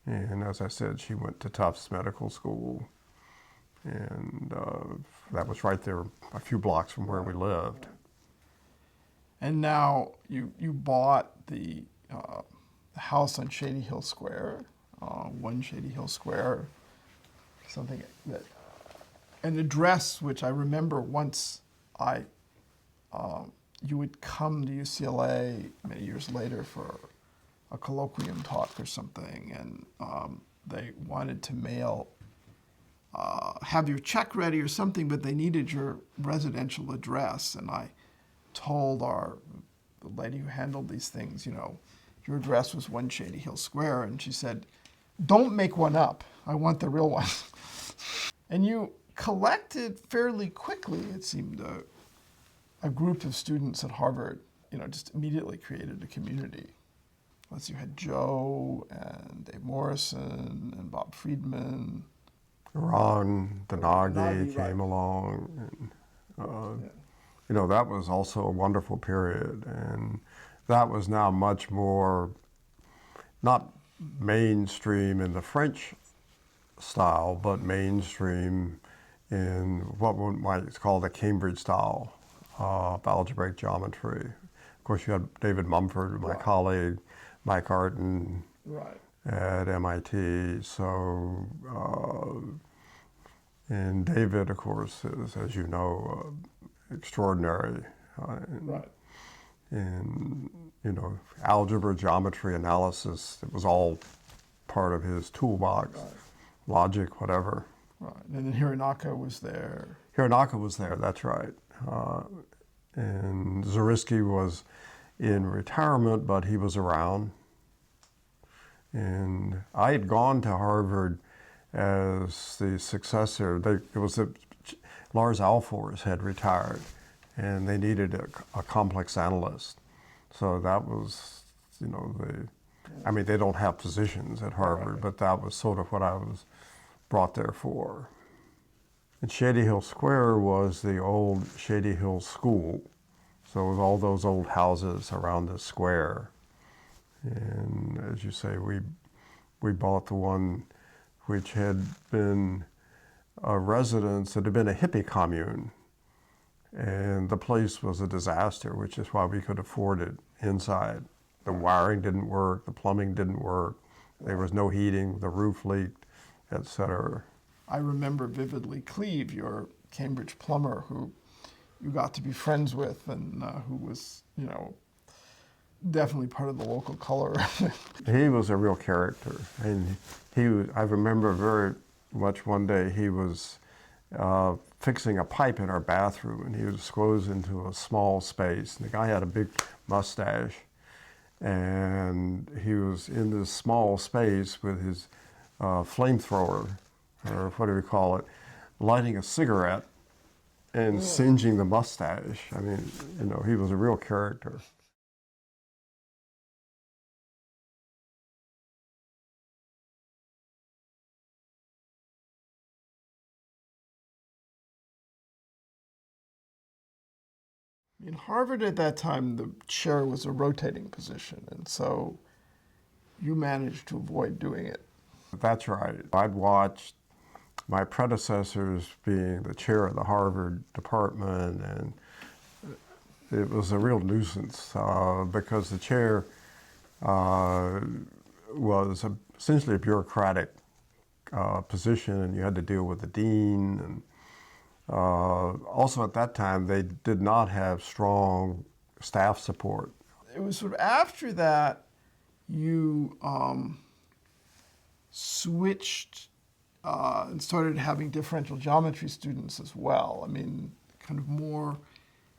And as I said, she went to Tufts Medical School, and that was right there a few blocks from where we lived. And now you bought the house on Shady Hill Square, 1 Shady Hill Square, something that, an address which I remember once you would come to UCLA many years later for a colloquium talk or something, and they wanted to mail, have your check ready or something, but they needed your residential address. And I told the lady who handled these things, your address was 1 Shady Hill Square, and she said, "Don't make one up. I want the real one." And you collected fairly quickly, it seemed, a group of students at Harvard, just immediately created a community. You had Joe and Dave Morrison and Bob Friedman. Ron Donaghy Right. came along. And, that was also a wonderful period. And that was now much more, not mainstream in the French style, but mainstream in what one might call the Cambridge style of algebraic geometry. Of course, you had David Mumford, my colleague, Mike Artin at MIT. So, and David, of course, is, as you know, extraordinary. And, algebra, geometry, analysis, it was all part of his toolbox, logic, whatever. Right, and then Hironaka was there. Hironaka was there, that's right. And Zariski was in retirement, but he was around. And I had gone to Harvard as the successor. Lars Alfors had retired, and they needed a complex analyst. So that was, they don't have positions at Harvard, but that was sort of what I was brought there for. And Shady Hill Square was the old Shady Hill School. So it was all those old houses around the square. And as you say, we bought the one which had been a residence, it had been a hippie commune. And the place was a disaster, which is why we could afford it inside. The wiring didn't work, the plumbing didn't work, there was no heating, the roof leaked, etc. I remember vividly Cleve, your Cambridge plumber, who you got to be friends with, and who was, definitely part of the local color. He was a real character, and I remember very much one day he was fixing a pipe in our bathroom, and he was squeezed into a small space, and the guy had a big mustache, and he was in this small space with his flamethrower, or what do we call it, lighting a cigarette and singeing the mustache. I mean, he was a real character. In Harvard at that time, the chair was a rotating position, and so you managed to avoid doing it. That's right. I'd watched my predecessors being the chair of the Harvard department, and it was a real nuisance because the chair was essentially a bureaucratic position, and you had to deal with the dean. And also at that time, they did not have strong staff support. It was sort of after that you switched and started having differential geometry students as well. I mean, kind of more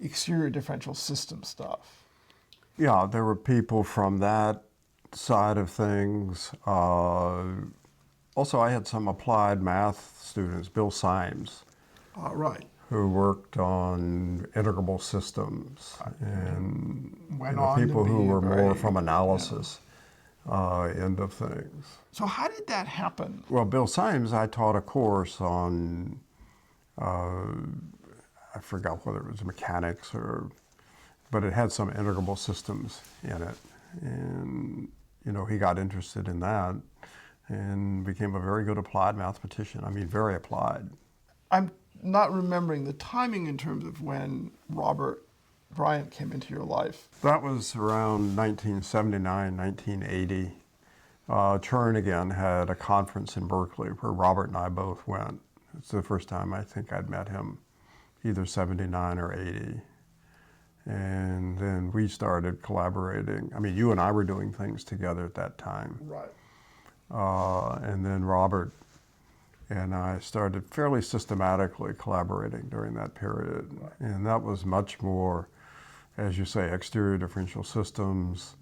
exterior differential system stuff. Yeah, there were people from that side of things. Also, I had some applied math students, Bill Symes, Right. who worked on integrable systems, and Went on to people who be were more very- from analysis end of things. So how did that happen? Well, Bill Symes, I taught a course on, I forgot whether it was mechanics but it had some integrable systems in it. And, he got interested in that and became a very good applied mathematician. I mean, very applied. I'm not remembering the timing in terms of when Robert Bryant came into your life. That was around 1979, 1980. Chern had a conference in Berkeley where Robert and I both went. It's the first time I think I'd met him, either 79 or 80. And then we started collaborating. I mean, you and I were doing things together at that time. Right. And then Robert and I started fairly systematically collaborating during that period. Right. And that was much more, as you say, exterior differential systems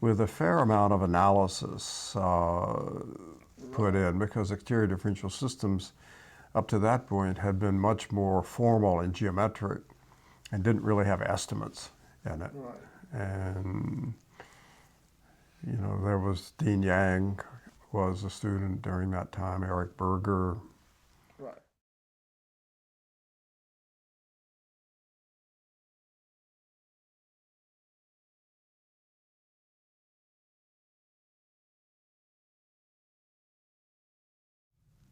with a fair amount of analysis put in, because exterior differential systems up to that point had been much more formal and geometric and didn't really have estimates in it. Right. And, there was Dean Yang was a student during that time, Eric Berger. Right.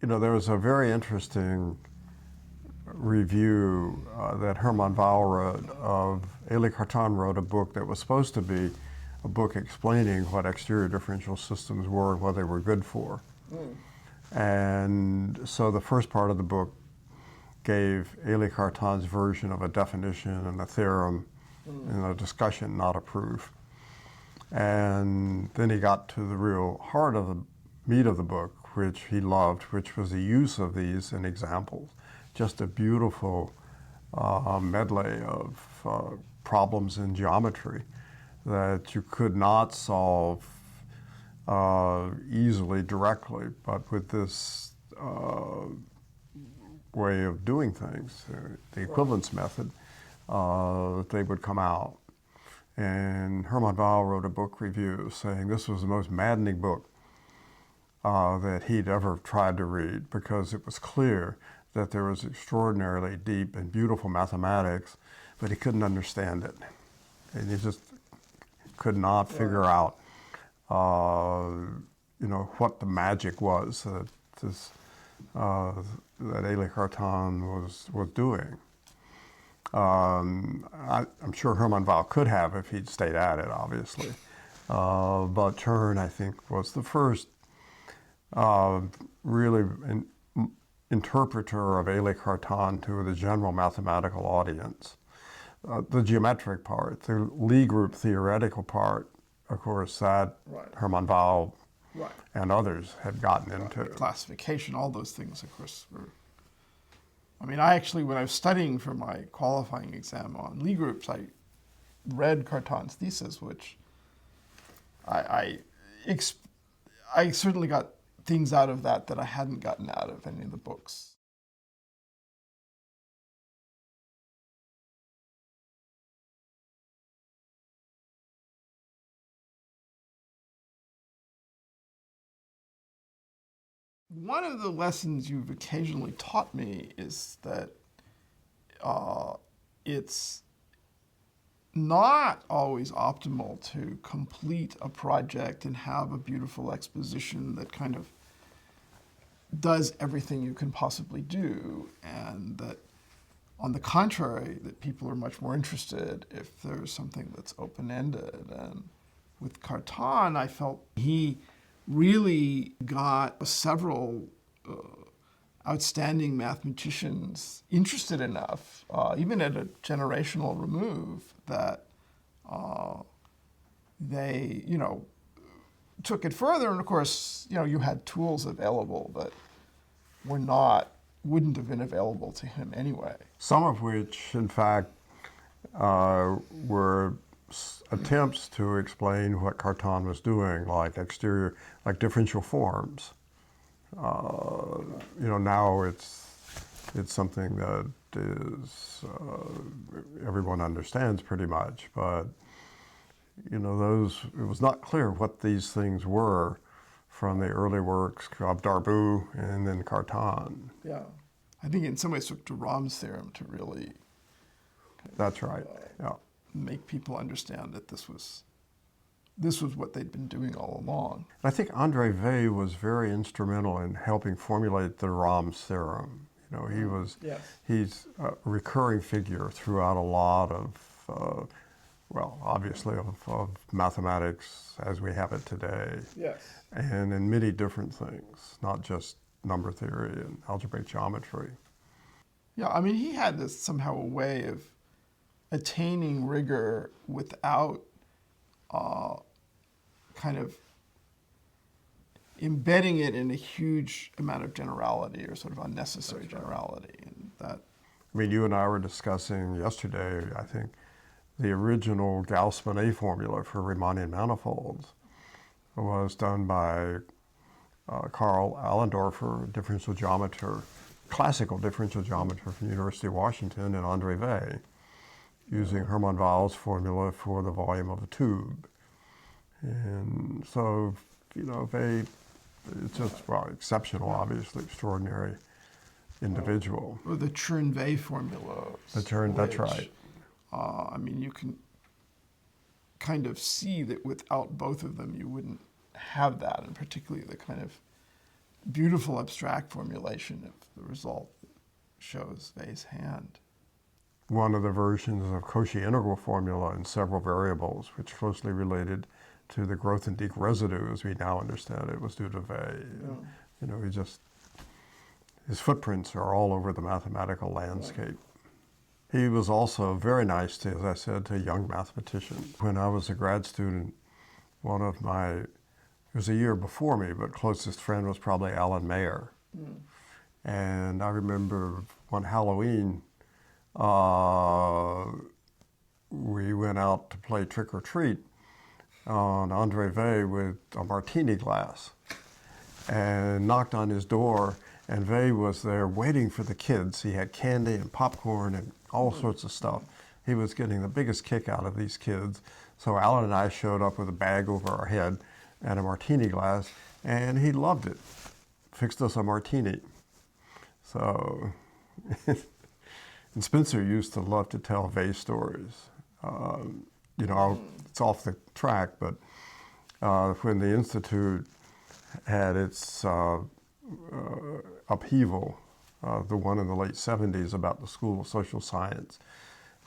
There was a very interesting review that Hermann Weyl wrote of Élie Cartan wrote a book that was supposed to be a book explaining what exterior differential systems were and what they were good for. And so the first part of the book gave Élie Cartan's version of a definition and a theorem and a discussion, not a proof. And then he got to the real heart of the meat of the book, which he loved, which was the use of these in examples. Just a beautiful medley of problems in geometry that you could not solve easily, directly, but with this way of doing things, the equivalence method, they would come out. And Hermann Weyl wrote a book review saying this was the most maddening book that he'd ever tried to read, because it was clear that there was extraordinarily deep and beautiful mathematics, but he couldn't understand it. And he just could not figure out, what the magic was that Élie Cartan was doing. I'm sure Hermann Weyl could have if he'd stayed at it, obviously. But Chern, I think, was the first really interpreter of Élie Cartan to the general mathematical audience. The geometric part, the Lie group theoretical part, of course, that Hermann Weyl and others had gotten into. Classification, all those things, of course, were. I mean, I actually, when I was studying for my qualifying exam on Lie groups, I read Cartan's thesis, which I, ex- I certainly got things out of that I hadn't gotten out of any of the books. One of the lessons you've occasionally taught me is that it's not always optimal to complete a project and have a beautiful exposition that kind of does everything you can possibly do, and that on the contrary, that people are much more interested if there's something that's open-ended. And with Cartan, I felt he really got several outstanding mathematicians interested enough, even at a generational remove, that they, took it further. And of course, you had tools available that wouldn't have been available to him anyway. Some of which, in fact, were attempts to explain what Cartan was doing, like differential forms. Now it's something that is everyone understands pretty much, but it was not clear what these things were from the early works of Darboux and then Cartan. Yeah, I think in some ways it took de Rham's theorem to really. That's right. Yeah. Make people understand that this was what they'd been doing all along. I think André Weil was very instrumental in helping formulate de Rham's theorem. He's a recurring figure throughout a lot of, obviously of mathematics as we have it today. Yes. And in many different things, not just number theory and algebraic geometry. Yeah, I mean, he had this somehow a way of attaining rigor without kind of embedding it in a huge amount of generality or sort of unnecessary generality. And that. I mean, you and I were discussing yesterday, I think, the original Gauss-Bonnet formula for Riemannian manifolds was done by Karl Allendorfer, differential geometer, classical differential geometer from the University of Washington, and André Weil, using Hermann Weyl's formula for the volume of a tube. And so, Weil, it's just, exceptional, obviously, extraordinary individual. Or the Chern-Weil formula. That's right. I mean, you can kind of see that without both of them, you wouldn't have that, and particularly the kind of beautiful abstract formulation of the result that shows Weil's hand. One of the versions of Cauchy integral formula in several variables, which closely related to the growth and decay residue, as we now understand it, was due to Weil. Yeah. His footprints are all over the mathematical landscape. He was also very nice to, as I said, to young mathematicians. When I was a grad student, it was a year before me, but closest friend was probably Alan Mayer. And I remember one Halloween, we went out to play trick or treat on André Weil with a martini glass and knocked on his door, and Weil was there waiting for the kids. He had candy and popcorn and all sorts of stuff. He was getting the biggest kick out of these kids. So Alan and I showed up with a bag over our head and a martini glass, and he loved it. Fixed us a martini. So, and Spencer used to love to tell Weil stories. It's off the track, but when the Institute had its upheaval, the one in the late 70s about the School of Social Science,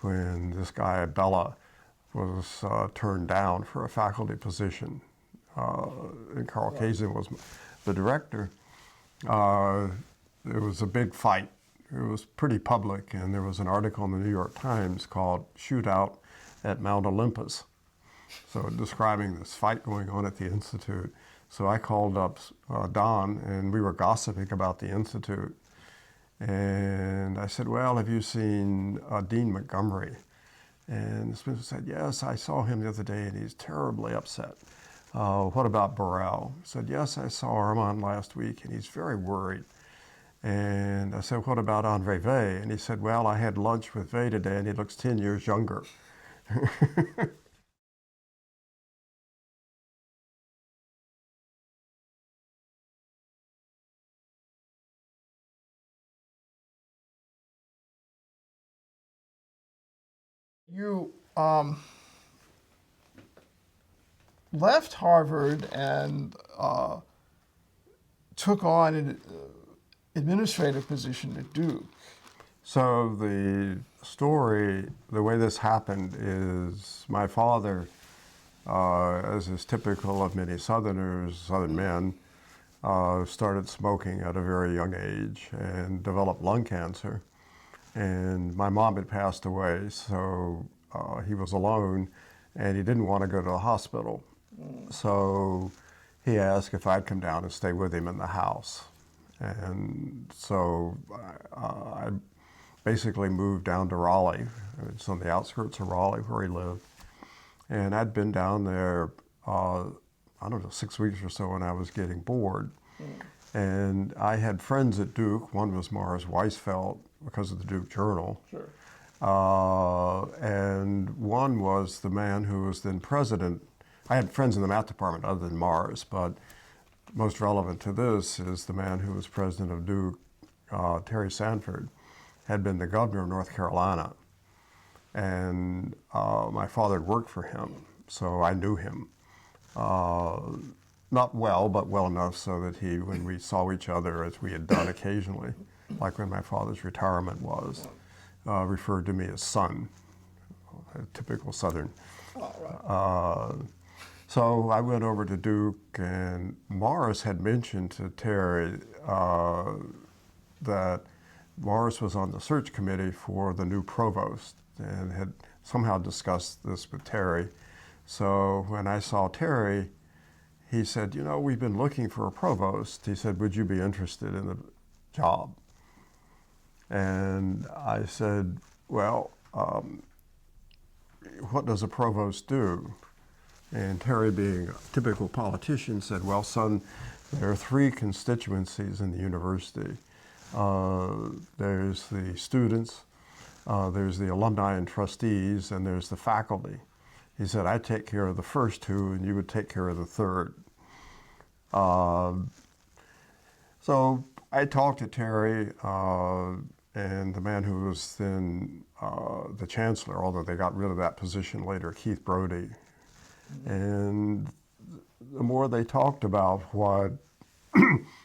when this guy, Bella, was turned down for a faculty position, and Carl Kazin was the director, there was a big fight. It was pretty public, and there was an article in the New York Times called Shootout at Mount Olympus, so describing this fight going on at the Institute. So I called up Don, and we were gossiping about the Institute. And I said, well, have you seen Dean Montgomery? And Spencer said, yes, I saw him the other day, and he's terribly upset. What about Burrell? He said, yes, I saw Armand last week, and he's very worried. And I said, what about Andre Vey? And he said, well, I had lunch with Vey today, and he looks 10 years younger. You left Harvard and took on an administrative position at Duke. So the story, the way this happened is my father, as is typical of many Southerners, Southern men, started smoking at a very young age and developed lung cancer. And my mom had passed away, so he was alone and he didn't want to go to the hospital. So he asked if I'd come down and stay with him in the house. And so I basically moved down to Raleigh. It's on the outskirts of Raleigh where he lived. And I'd been down there, I don't know, 6 weeks or so when I was getting bored. And I had friends at Duke. One was Morris Weisfeld because of the Duke Journal. Sure. And one was the man who was then president. I had friends in the math department other than Morris, but most relevant to this is the man who was president of Duke, Terry Sanford, had been the governor of North Carolina. And my father had worked for him, so I knew him. Not well, but well enough so that he, when we saw each other, as we had done occasionally, like when my father's retirement was, referred to me as son, a typical Southern. So I went over to Duke, and Morris had mentioned to Terry that Morris was on the search committee for the new provost and had somehow discussed this with Terry. So when I saw Terry, he said, you know, we've been looking for a provost. He said, would you be interested in the job? And I said, well, what does a provost do? And Terry, being a typical politician, said, well, son, there are three constituencies in the university. There's the students, there's the alumni and trustees, and there's the faculty. He said, I take care of the first two, and you would take care of the third. So I talked to Terry and the man who was then the chancellor, although they got rid of that position later, Keith Brody. And the more they talked about what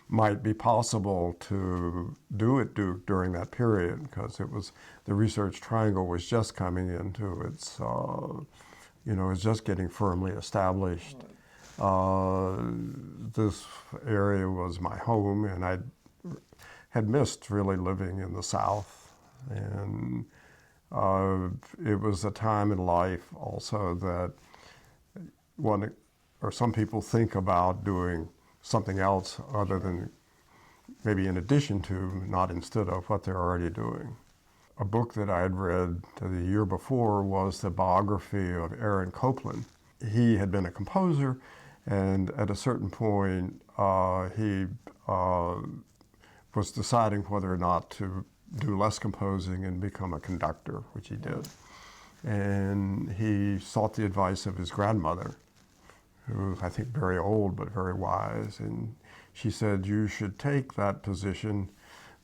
might be possible to do at Duke during that period, because it was, the research triangle was just coming into its, it was just getting firmly established. This area was my home, and I had missed really living in the South. And it was a time in life also that one, or some people think about doing something else other than maybe in addition to, not instead of, what they're already doing. A book that I had read the year before was the biography of Aaron Copland. He had been a composer, and at a certain point, he was deciding whether or not to do less composing and become a conductor, which he did. And he sought the advice of his grandmother, who was, I think, very old but very wise. And she said, you should take that position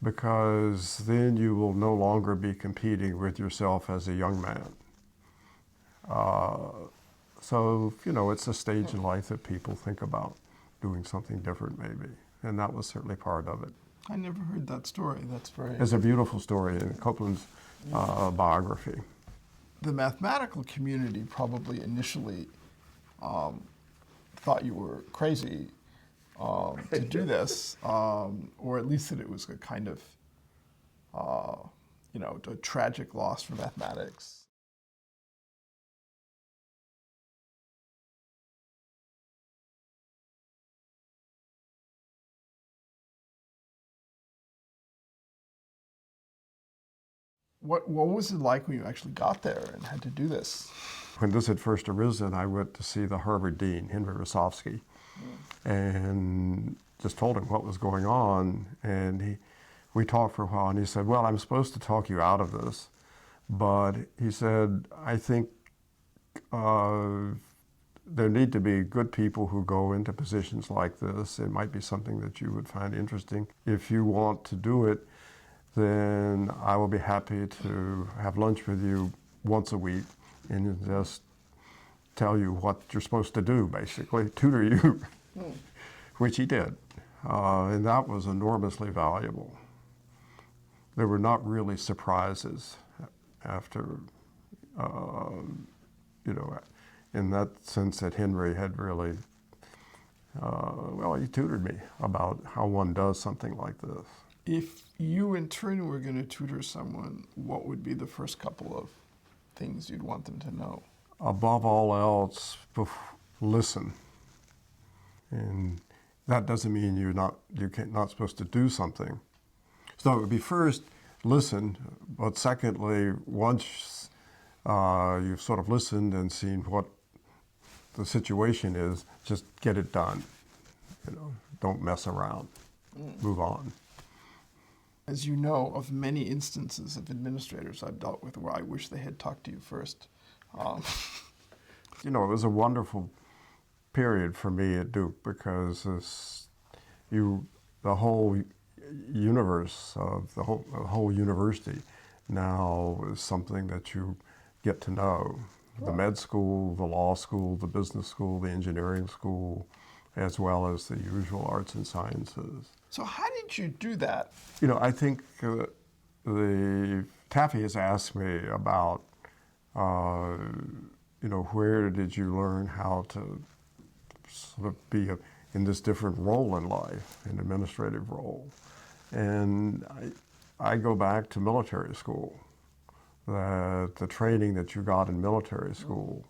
because then you will no longer be competing with yourself as a young man. So, it's a stage in life that people think about doing something different maybe. And that was certainly part of it. I never heard that story. That's very... It's a beautiful story in Copland's biography. The mathematical community probably initially thought you were crazy to do this, or at least that it was a kind of, a tragic loss for mathematics. What was it like when you actually got there and had to do this? When this had first arisen, I went to see the Harvard dean, Henry Rosofsky, and just told him what was going on. And we talked for a while, and he said, well, I'm supposed to talk you out of this. But he said, I think there need to be good people who go into positions like this. It might be something that you would find interesting. If you want to do it, then I will be happy to have lunch with you once a week and just tell you what you're supposed to do, basically, tutor you, which he did. And that was enormously valuable. There were not really surprises after, in that sense that Henry had really, he tutored me about how one does something like this. If you in turn were going to tutor someone, what would be the first couple of things you'd want them to know? Above all else, listen. And that doesn't mean you're not supposed to do something. So it would be first, listen, but secondly, once you've sort of listened and seen what the situation is, just get it done. Don't mess around. Move on. As you know, of many instances of administrators I've dealt with where I wish they had talked to you first. It was a wonderful period for me at Duke because the whole universe of the whole university now is something that you get to know. The med school, the law school, the business school, the engineering school, as well as the usual arts and sciences. So how did you do that? I think Taffy has asked me about, where did you learn how to sort of be in this different role in life, an administrative role. And I go back to military school. The training that you got in military school,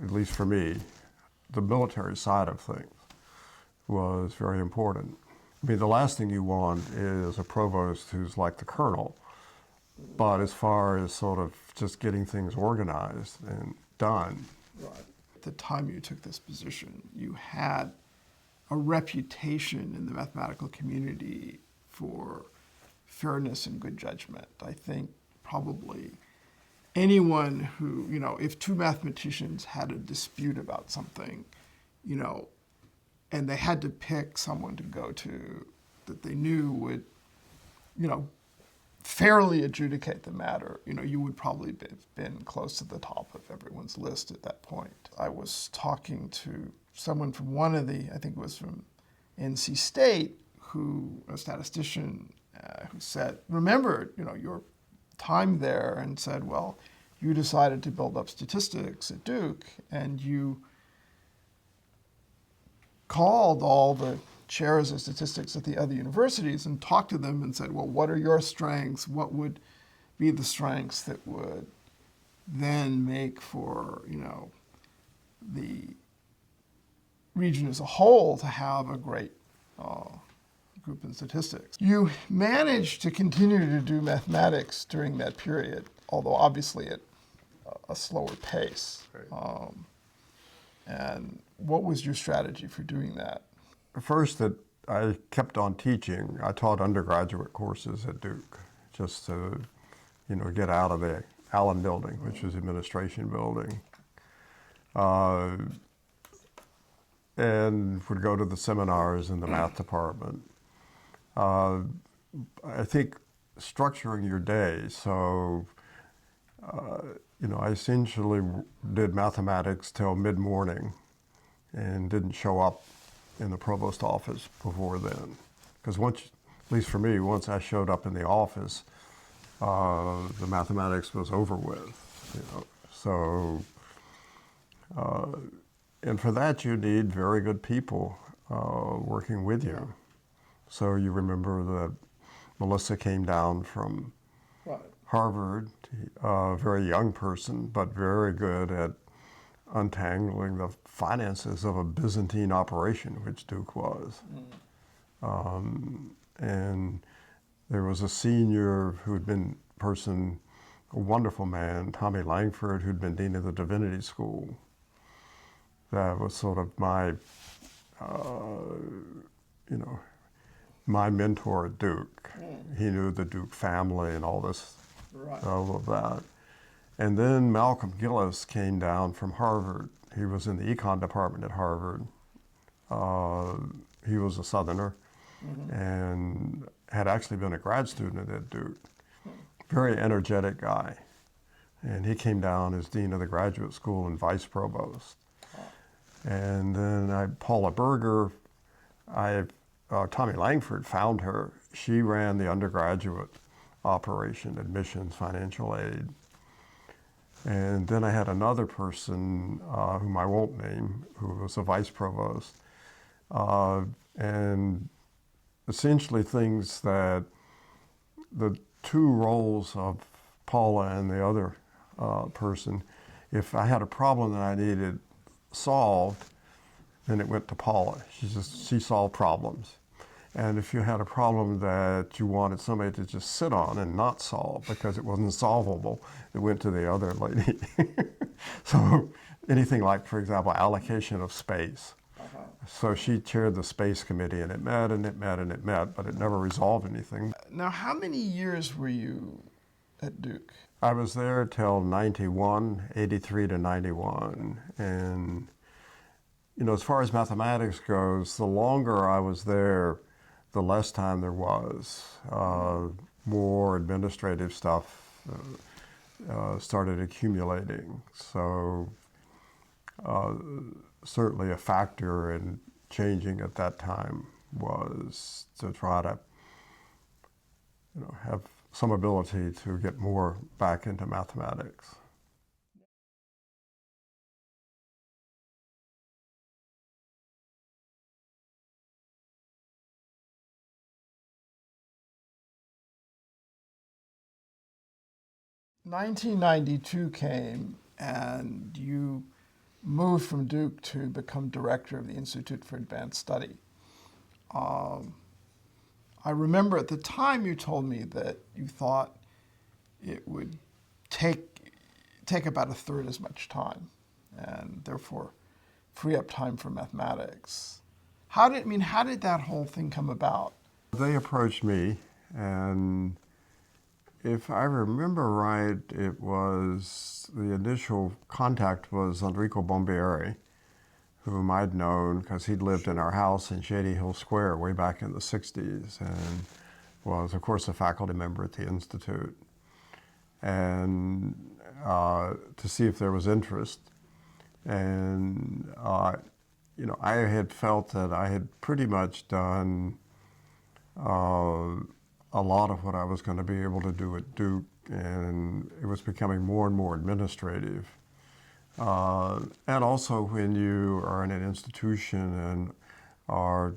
at least for me, the military side of things was very important. I mean, the last thing you want is a provost who's like the colonel, but as far as sort of just getting things organized and done. Right. At the time you took this position, you had a reputation in the mathematical community for fairness and good judgment. I think probably anyone who, if two mathematicians had a dispute about something, and they had to pick someone to go to that they knew would, fairly adjudicate the matter, you would probably have been close to the top of everyone's list at that point. I was talking to someone from I think it was from NC State, a statistician, who said, remember, your time there, and said, well, you decided to build up statistics at Duke, and you called all the chairs of statistics at the other universities and talked to them and said, well, what are your strengths? What would be the strengths that would then make for, the region as a whole to have a great group in statistics. You managed to continue to do mathematics during that period, although obviously at a slower pace. Right. And what was your strategy for doing that? First, that I kept on teaching. I taught undergraduate courses at Duke just to, get out of the Allen Building, which was the administration building. And would go to the seminars in the math department. I think structuring your day, so, I essentially did mathematics till mid-morning and didn't show up in the provost office before then. Because at least for me, once I showed up in the office, the mathematics was over with, So, and for that you need very good people working with you. So you remember that Melissa came down from Harvard, a very young person, but very good at untangling the finances of a Byzantine operation, which Duke was. And there was a senior person a wonderful man, Tommy Langford, who'd been dean of the divinity school. That was sort of my, you know, my mentor at Duke. He knew the Duke family and all this, Right. all of that. And then Malcolm Gillis came down from Harvard. He was in the econ department at Harvard. He was a Southerner and had actually been a grad student at Duke. Very energetic guy. And he came down as dean of the graduate school and vice provost. And then Paula Berger, Tommy Langford found her. She ran the undergraduate operation, admissions, financial aid. And then I had another person whom I won't name, who was a vice provost. And essentially things that the two roles of Paula and the other person, if I had a problem that I needed solved, then it went to Paula. She solved problems. And if you had a problem that you wanted somebody to just sit on and not solve because it wasn't solvable, it went to the other lady. So anything like, for example, allocation of space. So she chaired the space committee, and it met and it met and it met, but it never resolved anything. Now, how many years were you at Duke? I was there till 91, 83 to 91. And, you know, as far as mathematics goes, the longer I was there, the less time there was. More administrative stuff started accumulating. So certainly a factor in changing at that time was to try to, you know, have some ability to get more back into mathematics. In 1992 came, and you moved from Duke to become director of the Institute for Advanced Study. I remember at the time you told me that you thought it would take about a third as much time, and therefore free up time for mathematics. How did that whole thing come about? They approached me, and if I remember right, it was the initial contact was Enrico Bombieri, whom I'd known because he'd lived in our house in Shady Hill Square way back in the 60s and was, of course, a faculty member at the Institute. And to see if there was interest. And, you know, I had felt that I had pretty much done a lot of what I was going to be able to do at Duke, and it was becoming more and more administrative. And also when you are in an institution and are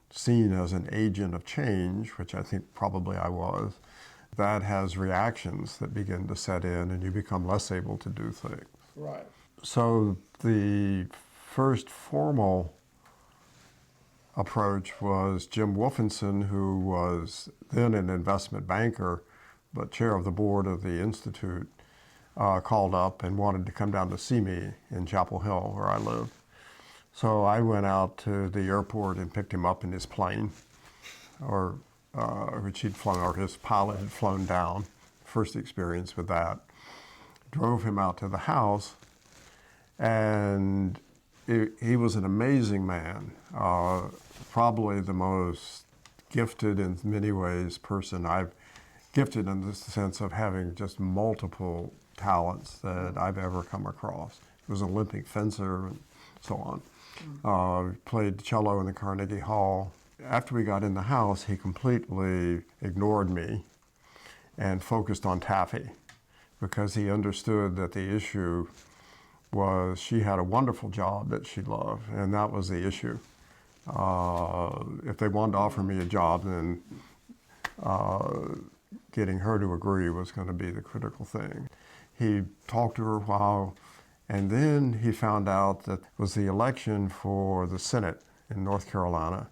seen as an agent of change, which I think probably I was, that has reactions that begin to set in and you become less able to do things. Right. So the first formal approach was Jim Wolfenson, who was then an investment banker, but chair of the board of the Institute, called up and wanted to come down to see me in Chapel Hill, where I lived. So I went out to the airport and picked him up in his plane, which he'd flown, or his pilot had flown down. First experience with that. Drove him out to the house, and he was an amazing man. Probably the most gifted in many ways person I've gifted in the sense of having just multiple talents that I've ever come across. He was an Olympic fencer and so on. Played cello in the Carnegie Hall. After we got in the house, he completely ignored me and focused on Taffy because he understood that the issue was she had a wonderful job that she loved, and that was the issue. If they wanted to offer me a job, then getting her to agree was going to be the critical thing. He talked to her a while, and then he found out that it was the election for the Senate in North Carolina,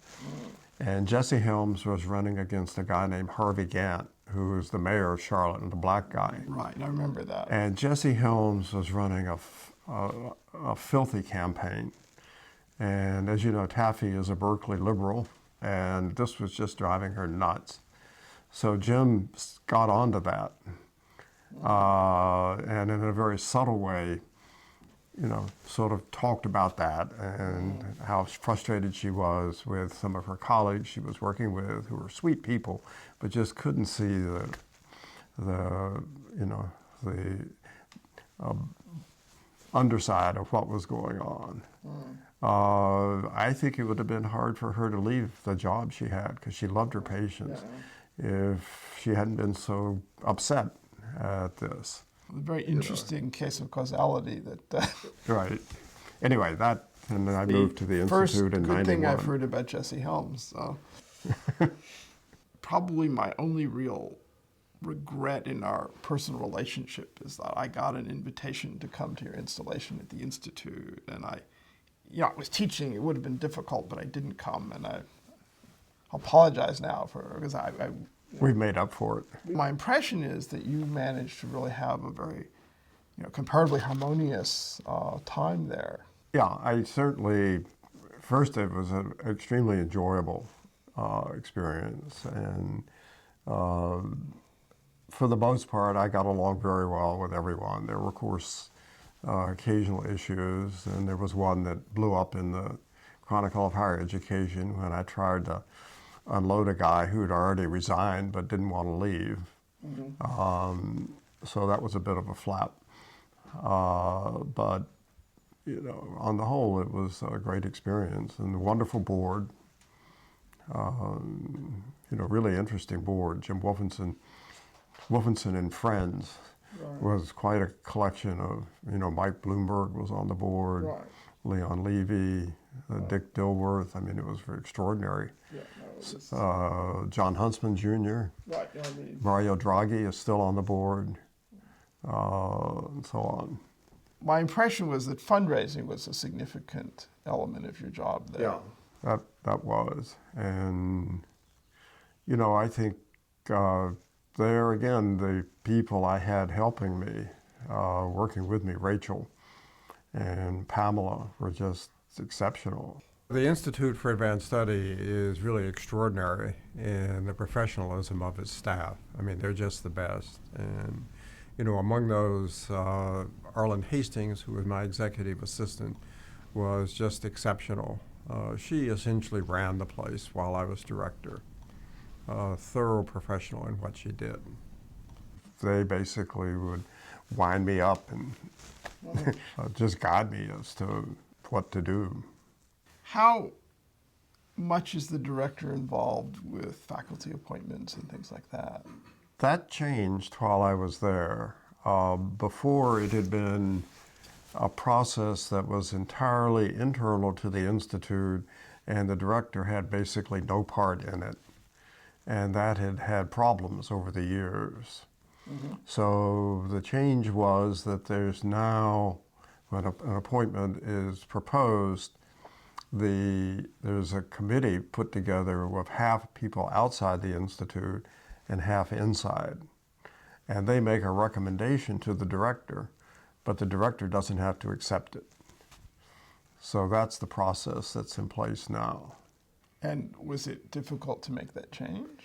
and Jesse Helms was running against a guy named Harvey Gantt, who was the mayor of Charlotte and the black guy. Right, I remember that. And Jesse Helms was running a filthy campaign. And as you know, Taffy is a Berkeley liberal, and this was just driving her nuts. So Jim got onto that, and in a very subtle way, sort of talked about that and how frustrated she was with some of her colleagues she was working with, who were sweet people, but just couldn't see the underside of what was going on. I think it would have been hard for her to leave the job she had, because she loved her patients, if she hadn't been so upset at this. A very interesting case of causality that. Right. Anyway, and then I moved to the Institute in 91. First good thing I've heard about Jesse Helms. So. Probably my only real regret in our personal relationship is that I got an invitation to come to your installation at the Institute, and I was teaching. It would have been difficult, but I didn't come, and I apologize now because We've made up for it. My impression is that you managed to really have a very, comparatively harmonious time there. Yeah, I certainly. First, it was an extremely enjoyable experience, and for the most part, I got along very well with everyone. There were, of course, occasional issues, and there was one that blew up in the Chronicle of Higher Education when I tried to unload a guy who had already resigned but didn't want to leave. So that was a bit of a flap. But, on the whole, it was a great experience and a wonderful board. Really interesting board. Jim Wolfenson and Friends was quite a collection of, Mike Bloomberg was on the board, Leon Levy, Dick Dilworth. I mean, it was very extraordinary. John Huntsman Jr., Mario Draghi is still on the board, and so on. My impression was that fundraising was a significant element of your job there. Yeah, that was. And, I think there again, the people I had helping me, working with me, Rachel and Pamela, were just exceptional. The Institute for Advanced Study is really extraordinary in the professionalism of its staff. I mean, they're just the best. And, among those, Arlen Hastings, who was my executive assistant, was just exceptional. She essentially ran the place while I was director. A thorough professional in what she did. They basically would wind me up and just guide me as to what to do. How much is the director involved with faculty appointments and things like that? That changed while I was there. Before, it had been a process that was entirely internal to the Institute, and the director had basically no part in it. And that had had problems over the years. So the change was that there's now, when an appointment is proposed, there's a committee put together with half people outside the Institute and half inside. And they make a recommendation to the director, but the director doesn't have to accept it. So that's the process that's in place now. And was it difficult to make that change?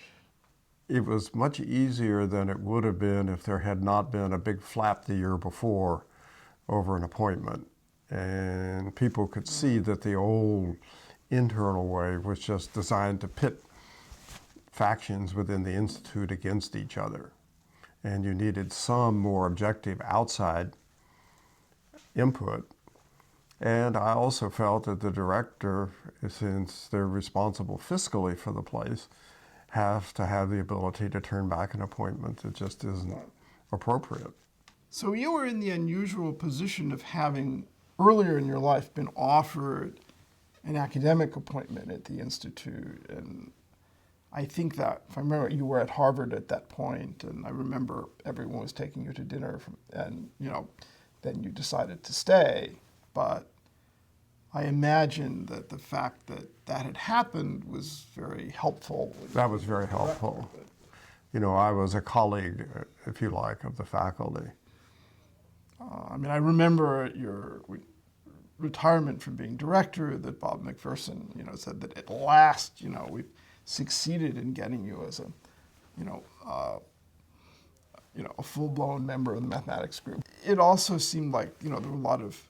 It was much easier than it would have been if there had not been a big flap the year before over an appointment. And people could see that the old internal way was just designed to pit factions within the Institute against each other. And you needed some more objective outside input. And I also felt that the director, since they're responsible fiscally for the place, have to have the ability to turn back an appointment that just isn't appropriate. So you were in the unusual position of having, earlier in your life, been offered an academic appointment at the Institute. And I think that, if I remember, you were at Harvard at that point, and I remember everyone was taking you to dinner, and then you decided to stay. But I imagine that the fact that that had happened was very helpful. That was very helpful. I was a colleague, if you like, of the faculty. I mean, I remember at your retirement from being director that Bob McPherson, said that at last, we've succeeded in getting you as a, a full-blown member of the mathematics group. It also seemed like, there were a lot of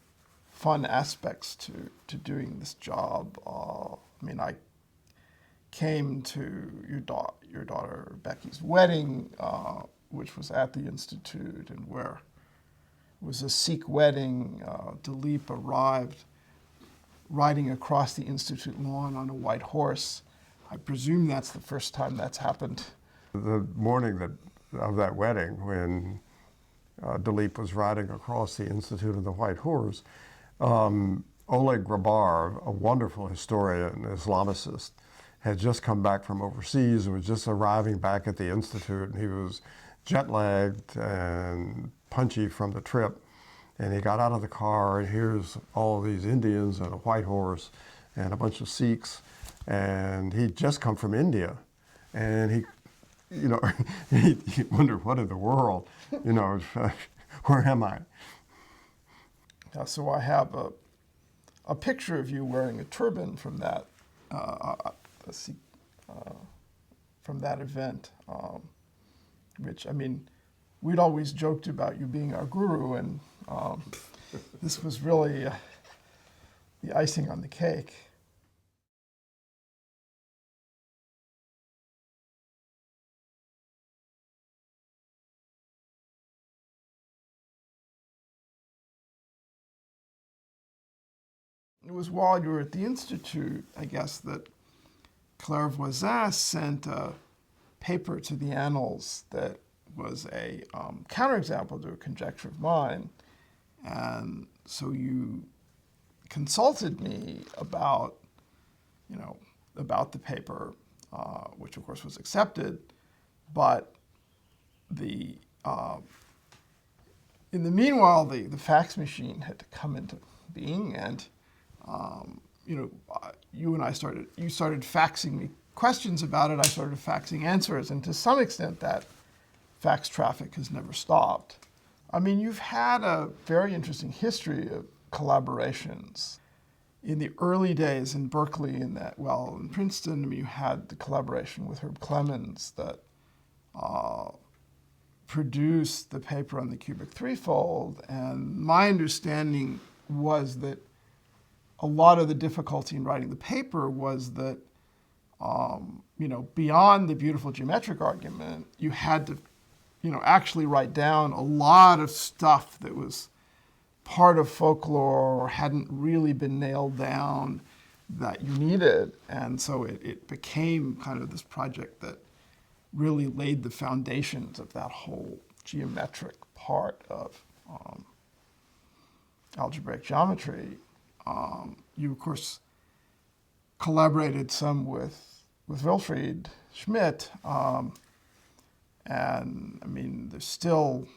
fun aspects to doing this job. I mean, I came to your daughter Becky's wedding, which was at the Institute, and where it was a Sikh wedding. Dilip arrived riding across the Institute lawn on a white horse. I presume that's the first time that's happened. The morning of that wedding, when Dilip was riding across the Institute on the white horse, Oleg Grabar, a wonderful historian, Islamicist, had just come back from overseas and was just arriving back at the Institute, and he was jet-lagged and punchy from the trip. And he got out of the car, and here's all of these Indians and a white horse and a bunch of Sikhs, and he'd just come from India. And he wondered, what in the world, where am I? So I have a picture of you wearing a turban from that event, which, I mean, we'd always joked about you being our guru, and this was really the icing on the cake. It was while you were at the Institute, I guess, that Claire Voisin sent a paper to the Annals that was a counterexample to a conjecture of mine. And so you consulted me about, about the paper, which of course was accepted, but in the meanwhile, the fax machine had to come into being, and you started faxing me questions about it. I started faxing answers, and to some extent that fax traffic has never stopped. I mean, you've had a very interesting history of collaborations. In the early days in Berkeley, in Princeton, you had the collaboration with Herb Clemens that produced the paper on the cubic threefold, and my understanding was that a lot of the difficulty in writing the paper was that, beyond the beautiful geometric argument, you had to, actually write down a lot of stuff that was part of folklore or hadn't really been nailed down that you needed. And so it became kind of this project that really laid the foundations of that whole geometric part of algebraic geometry. You, of course, collaborated some with Wilfried Schmidt, and I mean, there's still,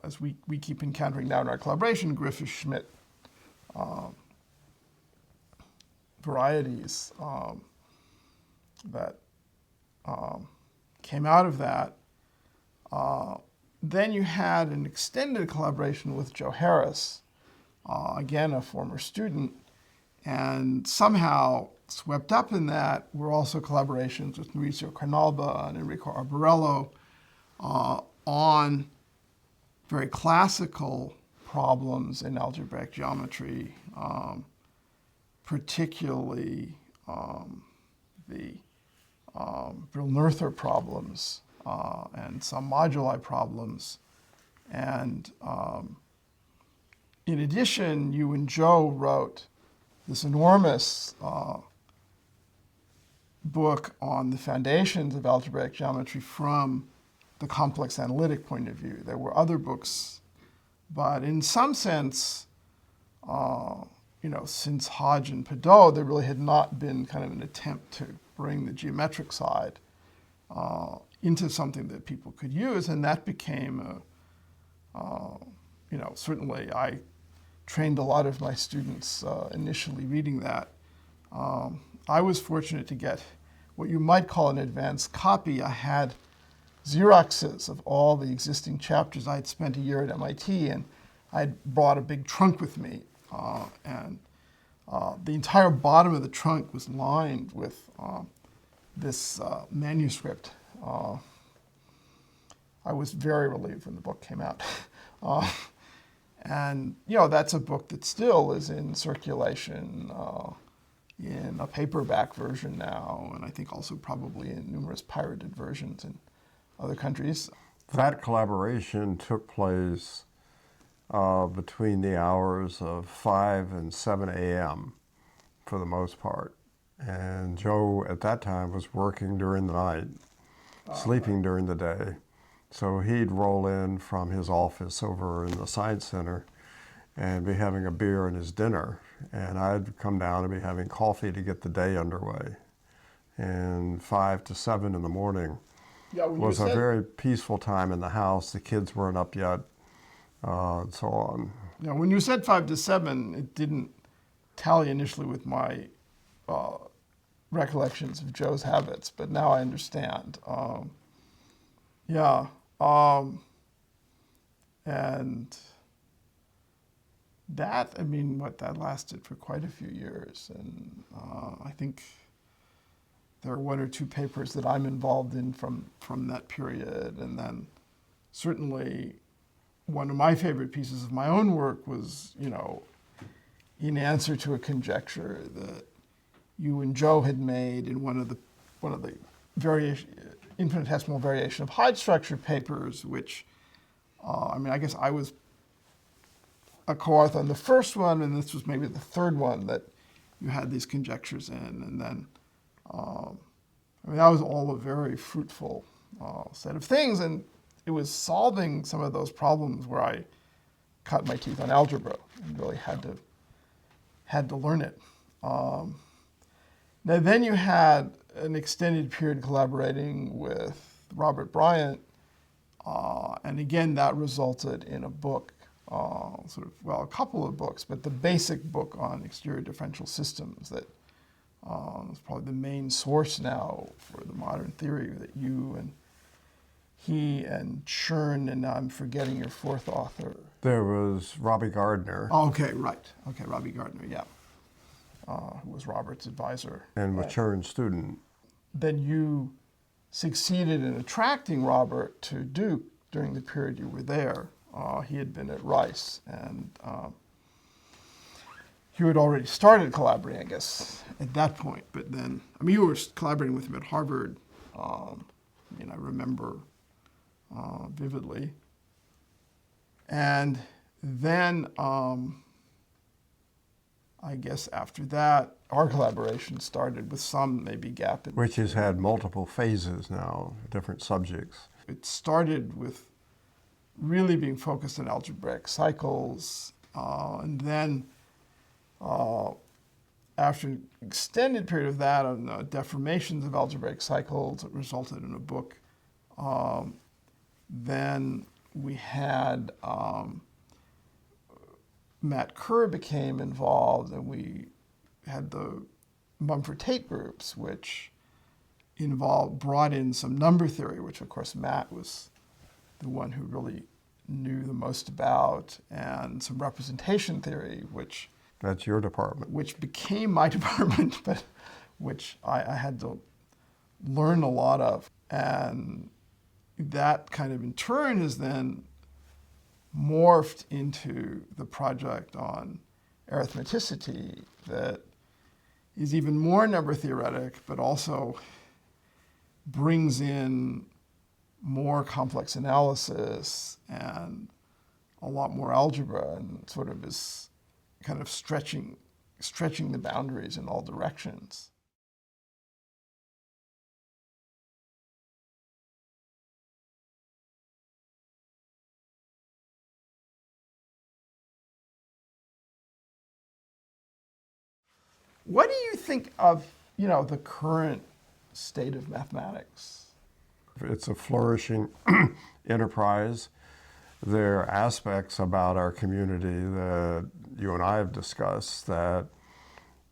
as we keep encountering now in our collaboration, Griffith-Schmidt varieties that came out of that. Then you had an extended collaboration with Joe Harris, again, a former student, and somehow swept up in that were also collaborations with Mauricio Carnalba and Enrico Arborello on very classical problems in algebraic geometry, particularly the Brill-Noether problems and some moduli problems. And in addition, you and Joe wrote this enormous book on the foundations of algebraic geometry from the complex analytic point of view. There were other books, but in some sense, since Hodge and Pedeau, there really had not been kind of an attempt to bring the geometric side into something that people could use, and that became certainly I trained a lot of my students initially reading that. I was fortunate to get what you might call an advanced copy. I had Xeroxes of all the existing chapters. I had spent a year at MIT, and I'd brought a big trunk with me, and the entire bottom of the trunk was lined with this manuscript. I was very relieved when the book came out. And, that's a book that still is in circulation in a paperback version now, and I think also probably in numerous pirated versions in other countries. That collaboration took place between the hours of 5 and 7 a.m. for the most part. And Joe at that time was working during the night, sleeping during the day. So he'd roll in from his office over in the Science Center and be having a beer and his dinner. And I'd come down and be having coffee to get the day underway. And 5 to 7 in the morning was a very peaceful time in the house. The kids weren't up yet, and so on. Yeah, when you said 5 to 7, it didn't tally initially with my recollections of Joe's habits, but now I understand. And that, that lasted for quite a few years. And I think there are 1 or 2 papers that I'm involved in from that period. And then certainly one of my favorite pieces of my own work was, in answer to a conjecture that you and Joe had made in one of the infinitesimal variation of Hyde structure papers, which, I guess I was a co-author on the first one, and this was maybe the third one that you had these conjectures in. And then, that was all a very fruitful set of things, and it was solving some of those problems where I cut my teeth on algebra and really had to learn it. Now then you had an extended period collaborating with Robert Bryant, and again that resulted in a book, a couple of books, but the basic book on exterior differential systems that is probably the main source now for the modern theory that you and he and Chern, and now I'm forgetting your fourth author. There was Robbie Gardner. Oh, okay, right. Okay, Robbie Gardner, yeah. Who was Robert's advisor. And was Chern's student. Then you succeeded in attracting Robert to Duke during the period you were there. He had been at Rice, and you had already started collaborating, I guess, at that point. But then, you were collaborating with him at Harvard. I remember vividly. And then, I guess after that, our collaboration started with some maybe gap. Which has had multiple phases now, different subjects. It started with really being focused on algebraic cycles, and then after an extended period of that on deformations of algebraic cycles, it resulted in a book. Then we had Matt Kerr became involved, and we had the Mumford Tate groups, which brought in some number theory, which of course Matt was the one who really knew the most about, and some representation theory, which... That's your department. Which became my department, but which I had to learn a lot of. And that kind of in turn has then morphed into the project on arithmeticity that is even more number theoretic, but also brings in more complex analysis and a lot more algebra, and sort of is kind of stretching the boundaries in all directions. What do you think of, the current state of mathematics? It's a flourishing enterprise. There are aspects about our community that you and I have discussed that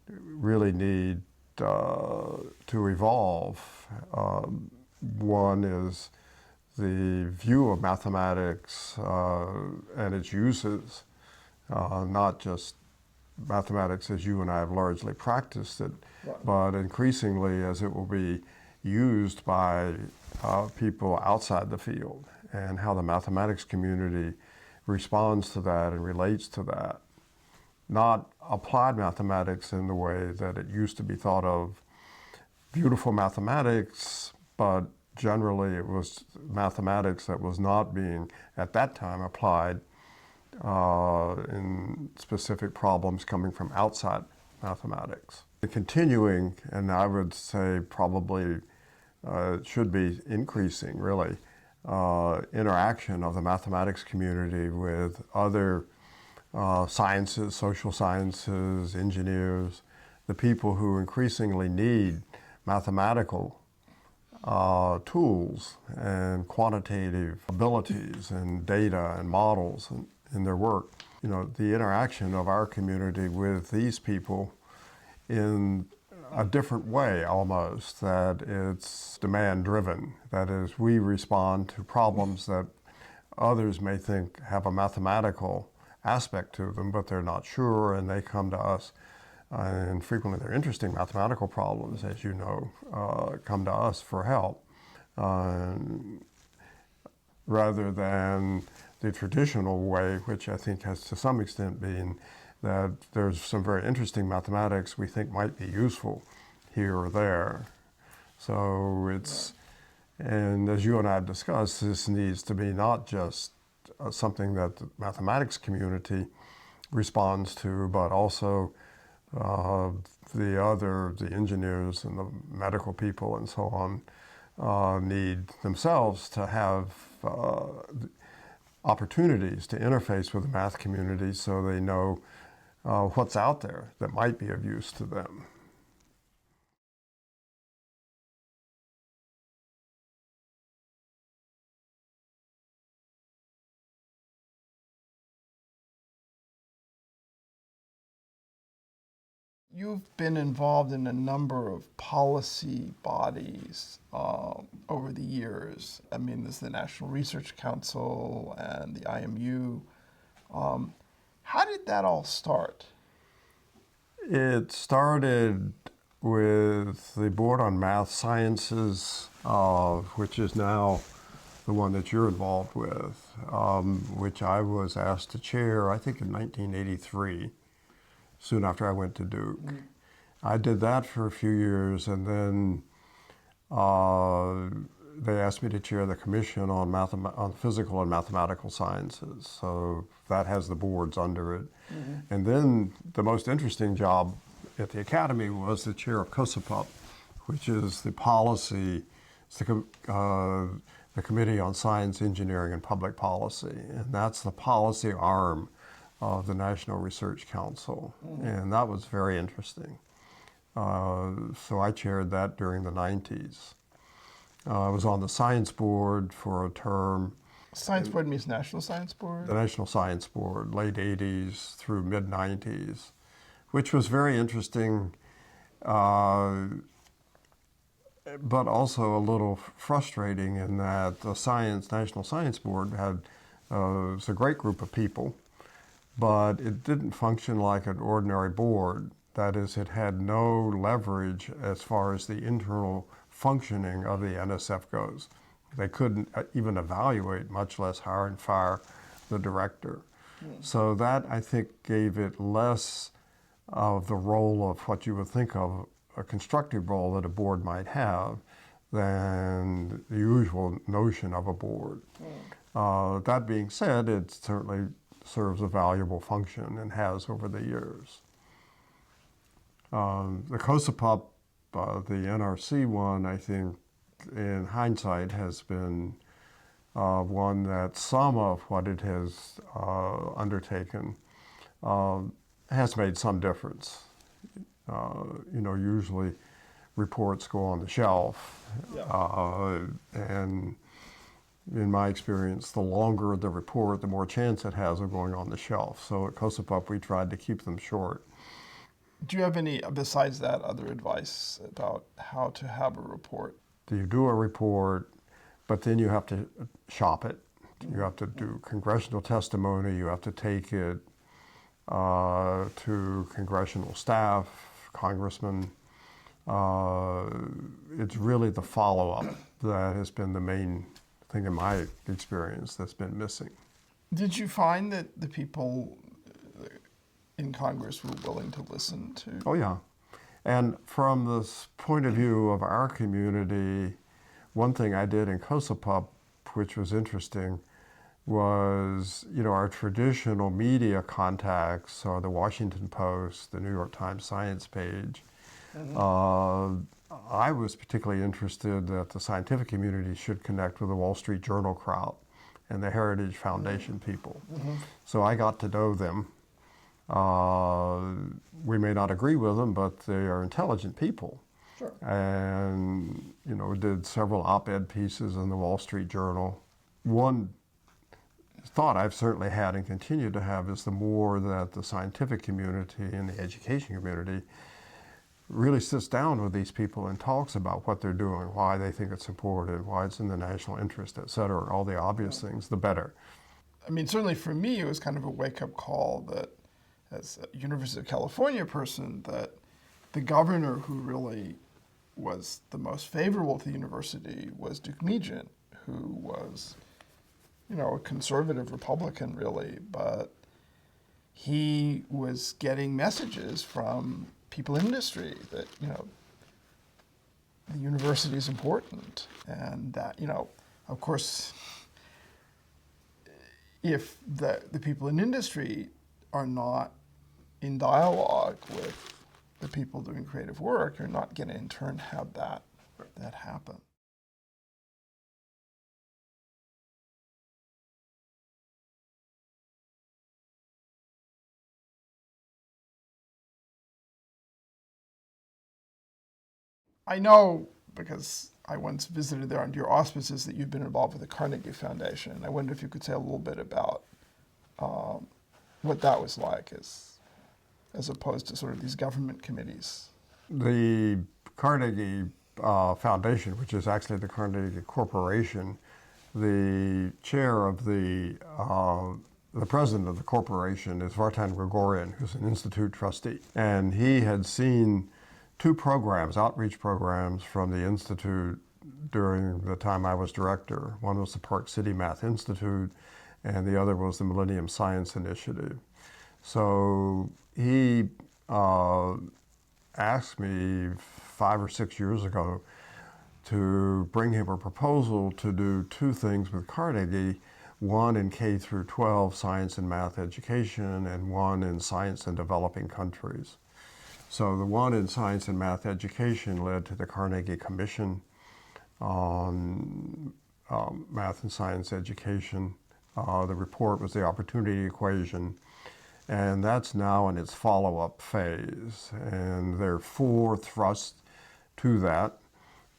really need to evolve. One is the view of mathematics and its uses, not just mathematics as you and I have largely practiced it, Right. but increasingly as it will be used by people outside the field, and how the mathematics community responds to that and relates to that. Not applied mathematics in the way that it used to be thought of, beautiful mathematics, but generally it was mathematics that was not being, at that time, applied in specific problems coming from outside mathematics. The continuing, and I would say probably should be increasing, really, interaction of the mathematics community with other sciences, social sciences, engineers, the people who increasingly need mathematical tools and quantitative abilities and data and models in their work. You know, the interaction of our community with these people in a different way almost, that it's demand driven. That is, we respond to problems that others may think have a mathematical aspect to them, but they're not sure, and they come to us. And frequently they're interesting mathematical problems, as you know, come to us for help, rather than the traditional way, which I think has to some extent been that there's some very interesting mathematics we think might be useful here or there. So it's, and as you and I have discussed, this needs to be not just something that the mathematics community responds to, but also the engineers and the medical people and so on need themselves to have opportunities to interface with the math community so they know what's out there that might be of use to them. You've been involved in a number of policy bodies over the years. I mean, there's the National Research Council and the IMU. How did that all start? It started with the Board on Math Sciences, which is now the one that you're involved with, which I was asked to chair, I think in 1983, soon after I went to Duke. I did that for a few years, and then they asked me to chair the Commission on Physical and Mathematical Sciences. So that has the boards under it. And then the most interesting job at the Academy was the chair of COSAPUP, which is the policy, it's the Committee on Science, Engineering, and Public Policy. And that's the policy arm of the National Research Council. And that was very interesting. So I chaired that during the 90s. I was on the Science Board for a term. Science Board means National Science Board? The National Science Board, late 80s through mid 90s, which was very interesting, but also a little frustrating in that the National Science Board was a great group of people, but it didn't function like an ordinary board. That is, it had no leverage as far as the internal functioning of the NSF goes. They couldn't even evaluate, much less hire and fire the director. So that, I think, gave it less of the role of what you would think of a constructive role that a board might have than the usual notion of a board. That being said, it certainly serves a valuable function and has over the years. The COSAPUP, the NRC one, I think, in hindsight, has been one that some of what it has undertaken has made some difference. Usually reports go on the shelf, and in my experience, the longer the report, the more chance it has of going on the shelf. So at COSAPUP, we tried to keep them short. Do you have any, besides that, other advice about how to have a report? You do a report, but then you have to shop it. You have to do congressional testimony. You have to take it to congressional staff, congressmen. It's really the follow-up that has been the main thing in my experience that's been missing. Did you find that the people in Congress were willing to listen to? Oh, yeah. And from this point of view of our community, one thing I did in COSAPUP, which was interesting, was, our traditional media contacts are the Washington Post, the New York Times Science page. I was particularly interested that the scientific community should connect with the Wall Street Journal crowd and the Heritage Foundation people. So I got to know them. We may not agree with them, but they are intelligent people. Sure. And, did several op-ed pieces in the Wall Street Journal. One thought I've certainly had and continue to have is the more that the scientific community and the education community really sits down with these people and talks about what they're doing, why they think it's important, why it's in the national interest, et cetera, all the obvious things, the better. I mean, certainly for me, it was kind of a wake-up call that, as a University of California person, that the governor who really was the most favorable to the university was Duke Megent, who was, a conservative Republican, really, but he was getting messages from people in industry that, the university is important, and that, of course, if the people in industry are not in dialogue with the people doing creative work, you're not going to in turn have that happen. I know, because I once visited there under your auspices, that you've been involved with the Carnegie Foundation. I wonder if you could say a little bit about what that was like as opposed to sort of these government committees. The Carnegie Foundation, which is actually the Carnegie Corporation, the chair of the president of the corporation is Vartan Gregorian, who's an institute trustee. And he had seen two programs, outreach programs from the institute during the time I was director. One was the Park City Math Institute, and the other was the Millennium Science Initiative. So he asked me 5 or 6 years ago to bring him a proposal to do two things with Carnegie, one in K through 12 science and math education, and one in science in developing countries. So the one in science and math education led to the Carnegie Commission on math and science education. The report was the opportunity equation, and that's now in its follow-up phase. And there are 4 thrusts to that.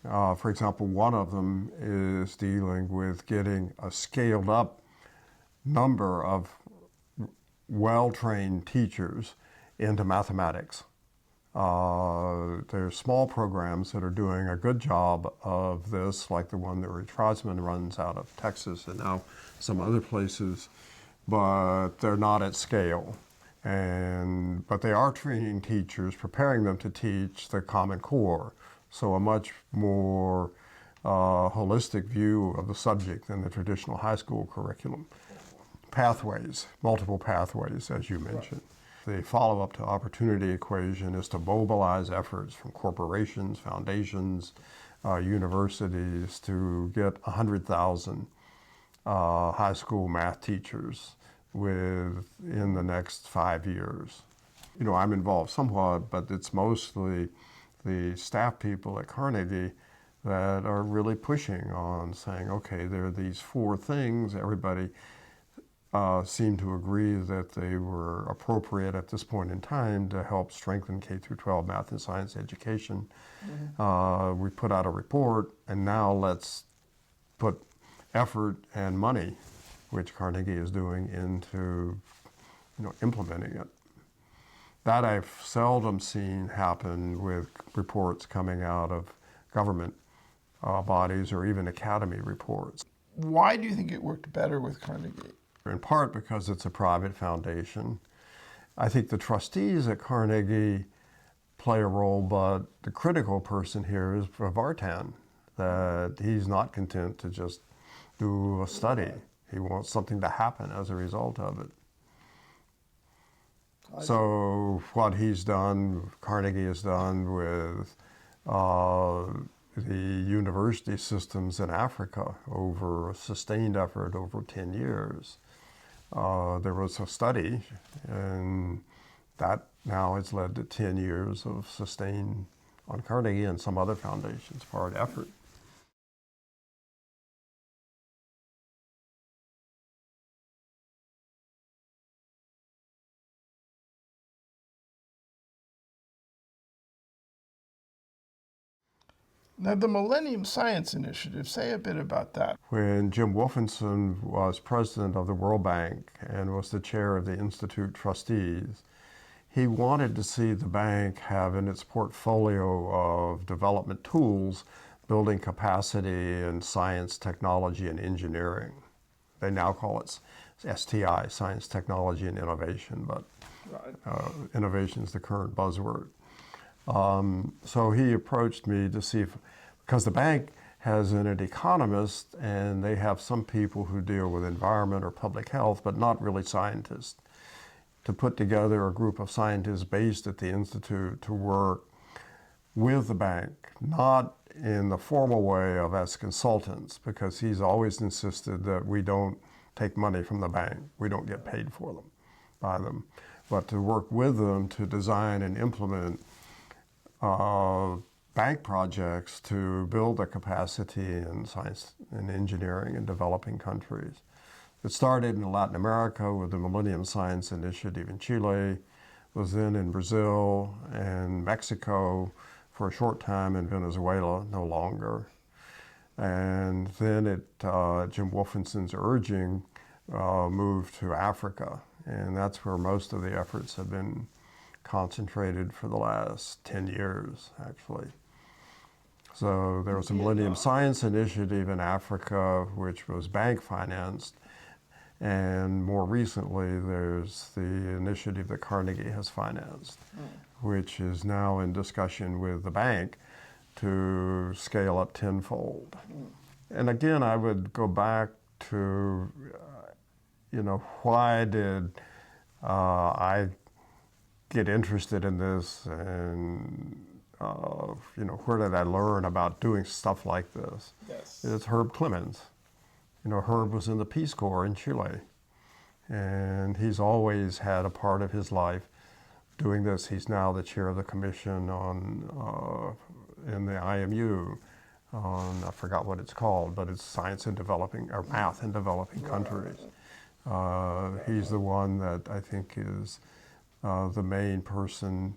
For example, one of them is dealing with getting a scaled-up number of well-trained teachers into mathematics. There's small programs that are doing a good job of this, like the one that Rich Rosman runs out of Texas and now some other places, but they're not at scale. But they are training teachers, preparing them to teach the Common Core, so a much more holistic view of the subject than the traditional high school curriculum. Pathways, multiple pathways, as you mentioned. The follow-up to opportunity equation is to mobilize efforts from corporations, foundations, universities to get 100,000 high school math teachers within the next 5 years. I'm involved somewhat, but it's mostly the staff people at Carnegie that are really pushing on saying, okay, there are these 4 things. Everybody seemed to agree that they were appropriate at this point in time to help strengthen K through 12 math and science education. We put out a report, and now let's put effort and money, which Carnegie is doing, into implementing it. That I've seldom seen happen with reports coming out of government bodies or even Academy reports. Why do you think it worked better with Carnegie? In part because it's a private foundation. I think the trustees at Carnegie play a role, but the critical person here is Vartan, that he's not content to just do a study. He wants something to happen as a result of it. So what he's done, Carnegie has done with the university systems in Africa over a sustained effort over 10 years. There was a study, and that now has led to 10 years of sustained, on Carnegie and some other foundations, hard effort. Now, the Millennium Science Initiative, say a bit about that. When Jim Wolfensohn was president of the World Bank and was the chair of the Institute Trustees, he wanted to see the bank have in its portfolio of development tools building capacity in science, technology, and engineering. They now call it STI, Science, Technology, and Innovation, but innovation is the current buzzword. So he approached me to see if, because the bank has in it economists, and they have some people who deal with environment or public health, but not really scientists, to put together a group of scientists based at the Institute to work with the bank, not in the formal way of as consultants, because he's always insisted that we don't take money from the bank. We don't get paid for them, by them, but to work with them to design and implement bank projects to build the capacity in science and engineering in developing countries. It started in Latin America with the Millennium Science Initiative in Chile, was then in Brazil and Mexico for a short time, in Venezuela, no longer. And then Jim Wolfensohn's urging, moved to Africa. And that's where most of the efforts have been concentrated for the last 10 years, actually. So there was a Millennium Science Initiative in Africa, which was bank financed. And more recently, there's the initiative that Carnegie has financed, which is now in discussion with the bank to scale up tenfold. And again, I would go back to, why did I get interested in this, and where did I learn about doing stuff like this? Yes. It's Herb Clemens. Herb was in the Peace Corps in Chile, and he's always had a part of his life doing this. He's now the chair of the commission in the IMU on, I forgot what it's called, but it's science in developing, or math in developing countries. He's the one that I think is the main person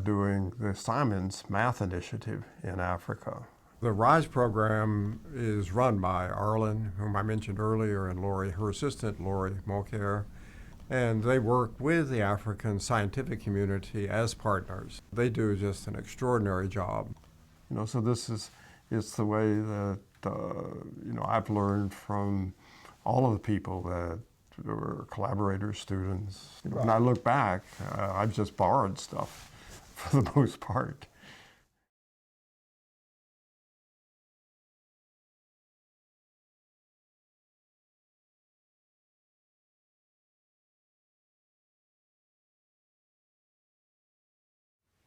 doing the Simons Math Initiative in Africa. The RISE program is run by Arlen, whom I mentioned earlier, and Lori, her assistant, Lori Mulcair, and they work with the African scientific community as partners. They do just an extraordinary job. So it's the way that, I've learned from all of the people that were collaborators, students. When I look back, I've just borrowed stuff for the most part.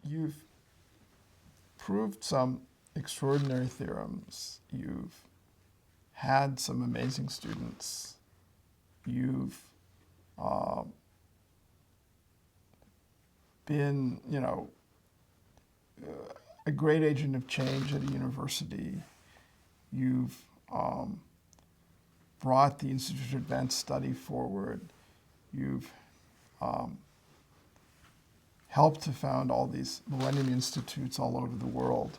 You've proved some extraordinary theorems. You've had some amazing students. You've been, a great agent of change at a university. You've brought the Institute of Advanced Study forward. You've helped to found all these Millennium Institutes all over the world.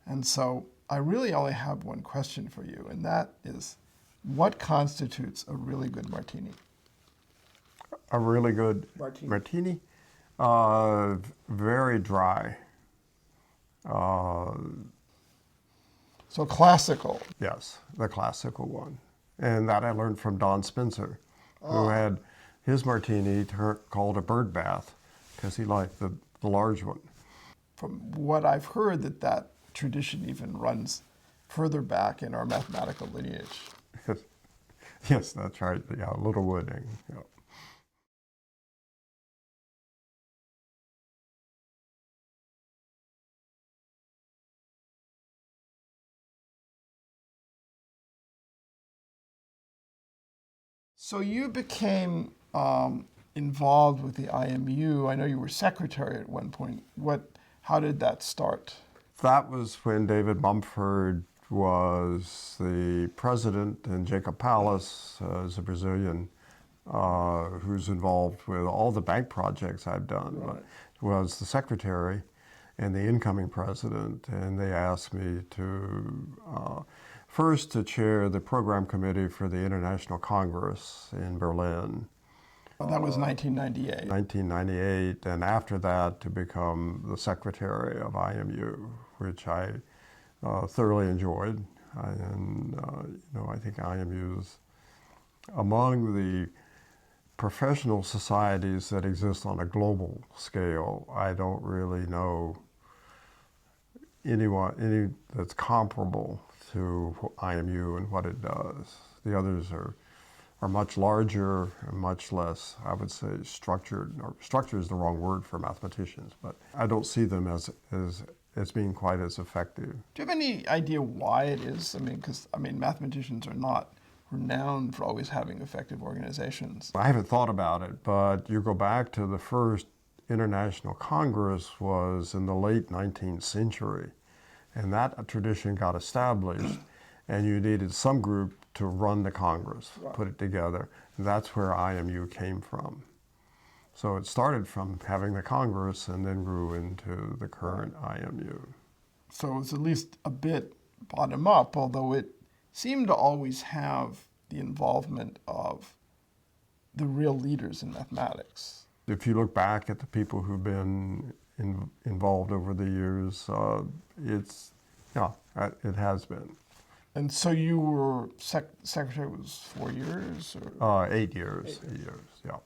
And so I really only have one question for you, and that is, what constitutes a really good martini? A really good martini? Very dry. So classical. Yes, the classical one. And that I learned from Don Spencer, who had his martini called a bird bath because he liked the large one. From what I've heard, that tradition even runs further back in our mathematical lineage. Yes, that's right. Yeah, Littlewood. Yeah. So you became involved with the IMU. I know you were secretary at one point. How did that start? That was when David Mumford was the president, and Jacob Pallas is a Brazilian who's involved with all the bank projects I've done, Right. was the secretary and the incoming president. And they asked me to first to chair the program committee for the International Congress in Berlin. That was 1998. 1998, and after that to become the secretary of IMU, which I thoroughly enjoyed. I think IMU is among the professional societies that exist on a global scale. I don't really know any that's comparable to IMU and what it does. The others are much larger and much less, I would say, structured. Or structure is the wrong word for mathematicians, but I don't see them as being quite as effective. Do you have any idea why it is? Because mathematicians are not renowned for always having effective organizations. I haven't thought about it, but you go back to the first International Congress was in the late 19th century, and that tradition got established, and you needed some group to run the Congress, put it together. And that's where IMU came from. So it started from having the Congress and then grew into the current IMU. So it was at least a bit bottom up, although it seemed to always have the involvement of the real leaders in mathematics. If you look back at the people who've been involved over the years, it has been. And so you were secretary was 4 years? Or? 8 years. 8 years, yeah.